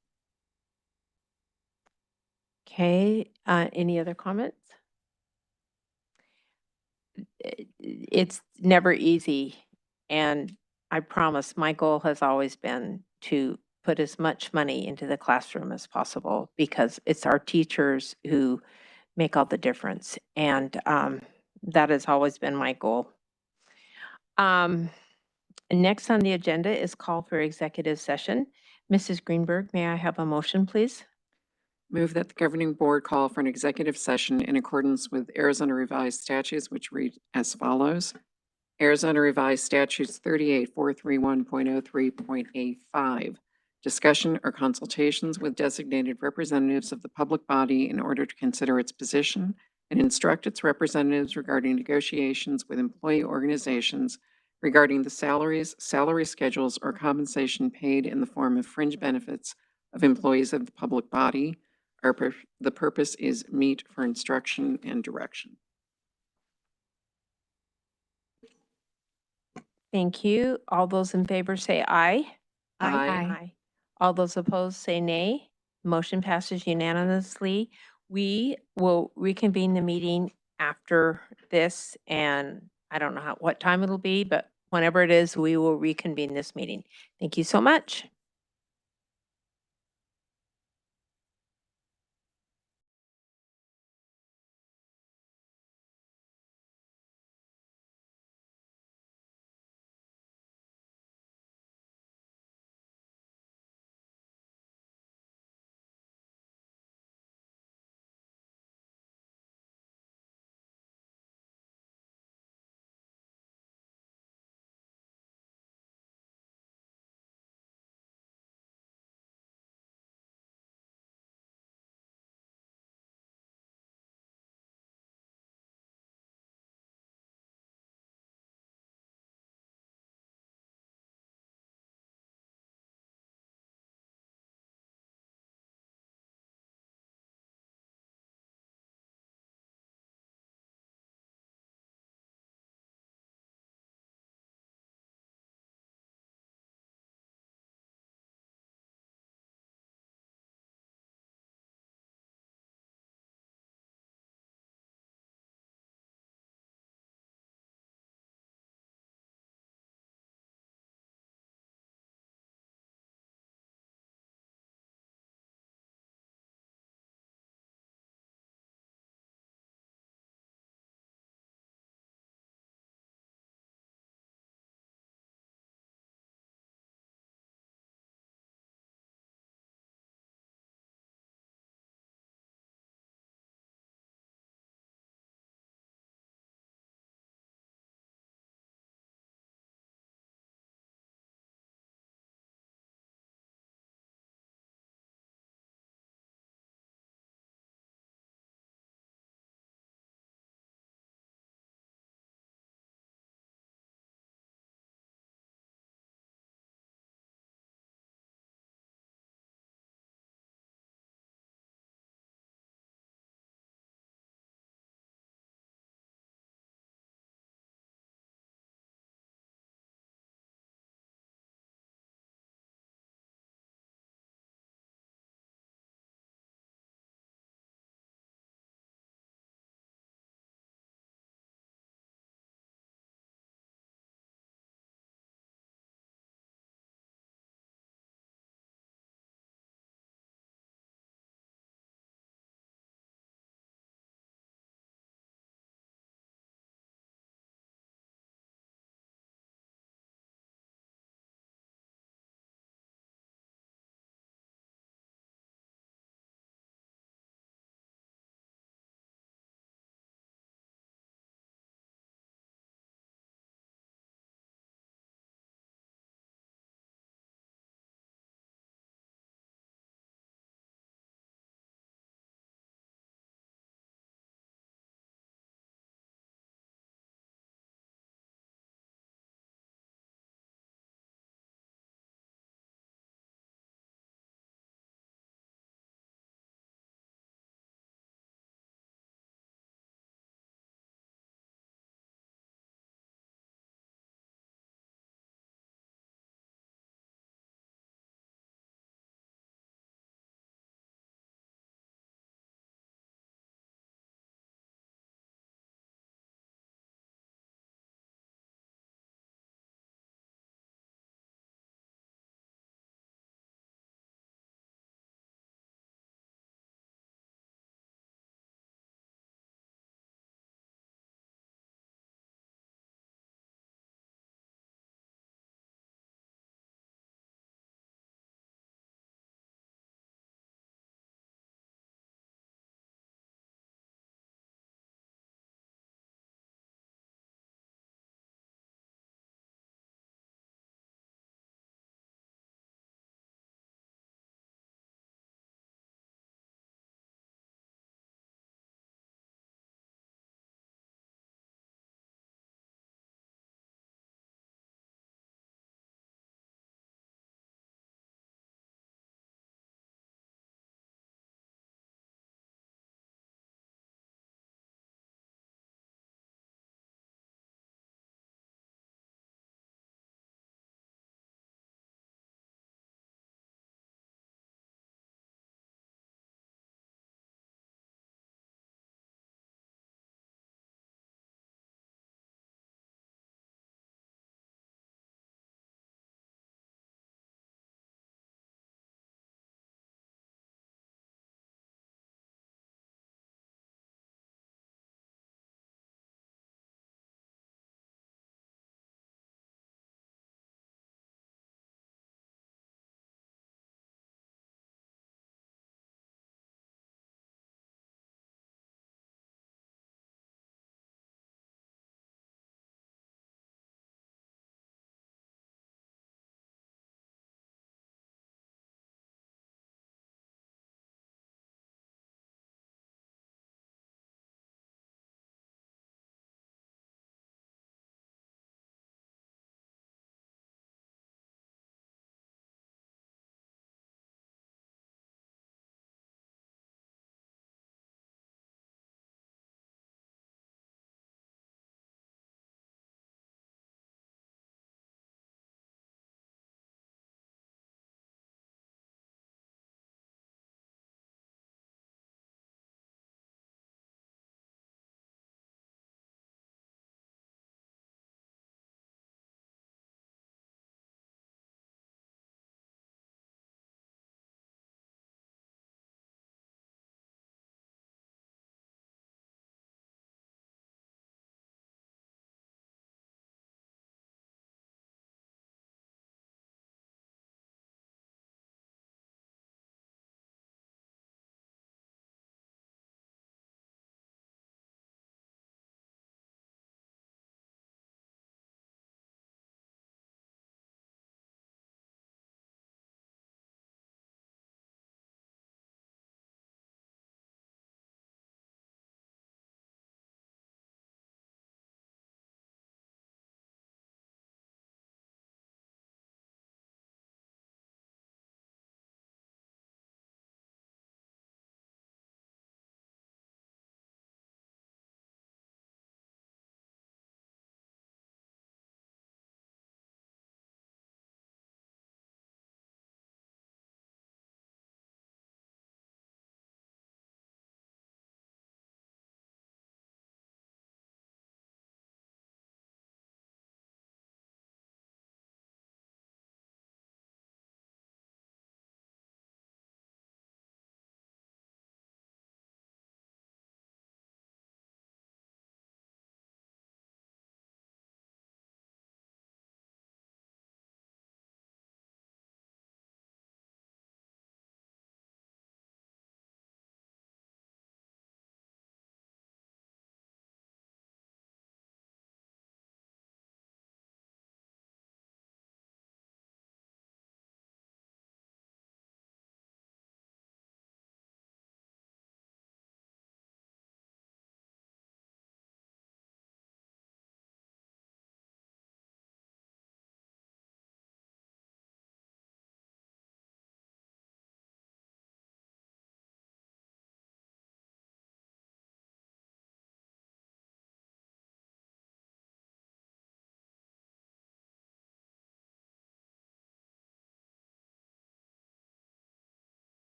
Okay, any other comments? It's never easy, and I promise my goal has always been to put as much money into the classroom as possible, because it's our teachers who make all the difference, and that has always been my goal. Next on the agenda is call for executive session. Mrs. Greenberg, may I have a motion, please? Move that the governing board call for an executive session in accordance with Arizona Revised Statutes, which read as follows. Arizona Revised Statutes 38431.03.A5. Discussion or consultations with designated representatives of the public body in order to consider its position and instruct its representatives regarding negotiations with employee organizations regarding the salaries, salary schedules, or compensation paid in the form of fringe benefits of employees of the public body. The purpose is meet for instruction and direction. Thank you. All those in favor say aye. Aye. All those opposed say nay. Motion passes unanimously. We will reconvene the meeting after this, and I don't know what time it'll be, but whenever it is, we will reconvene this meeting. Thank you so much.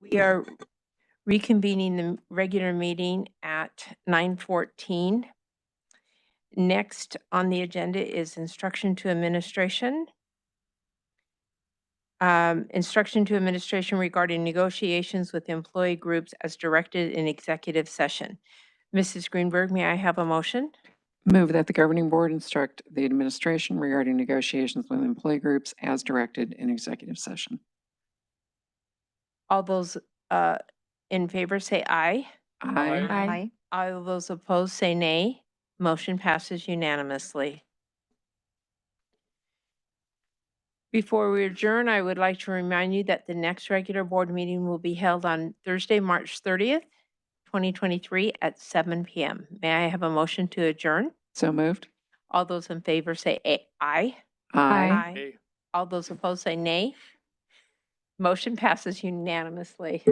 We are reconvening the regular meeting at 9:14. Next on the agenda is instruction to administration. Instruction to administration regarding negotiations with employee groups as directed in executive session. Mrs. Greenberg, may I have a motion? Move that the governing board instruct the administration regarding negotiations with employee groups as directed in executive session. All those in favor say aye. Aye. All those opposed say nay. Motion passes unanimously. Before we adjourn, I would like to remind you that the next regular board meeting will be held on Thursday, March 30th, 2023 at 7 p.m. May I have a motion to adjourn? So moved. All those in favor say aye. Aye. All those opposed say nay. Motion passes unanimously.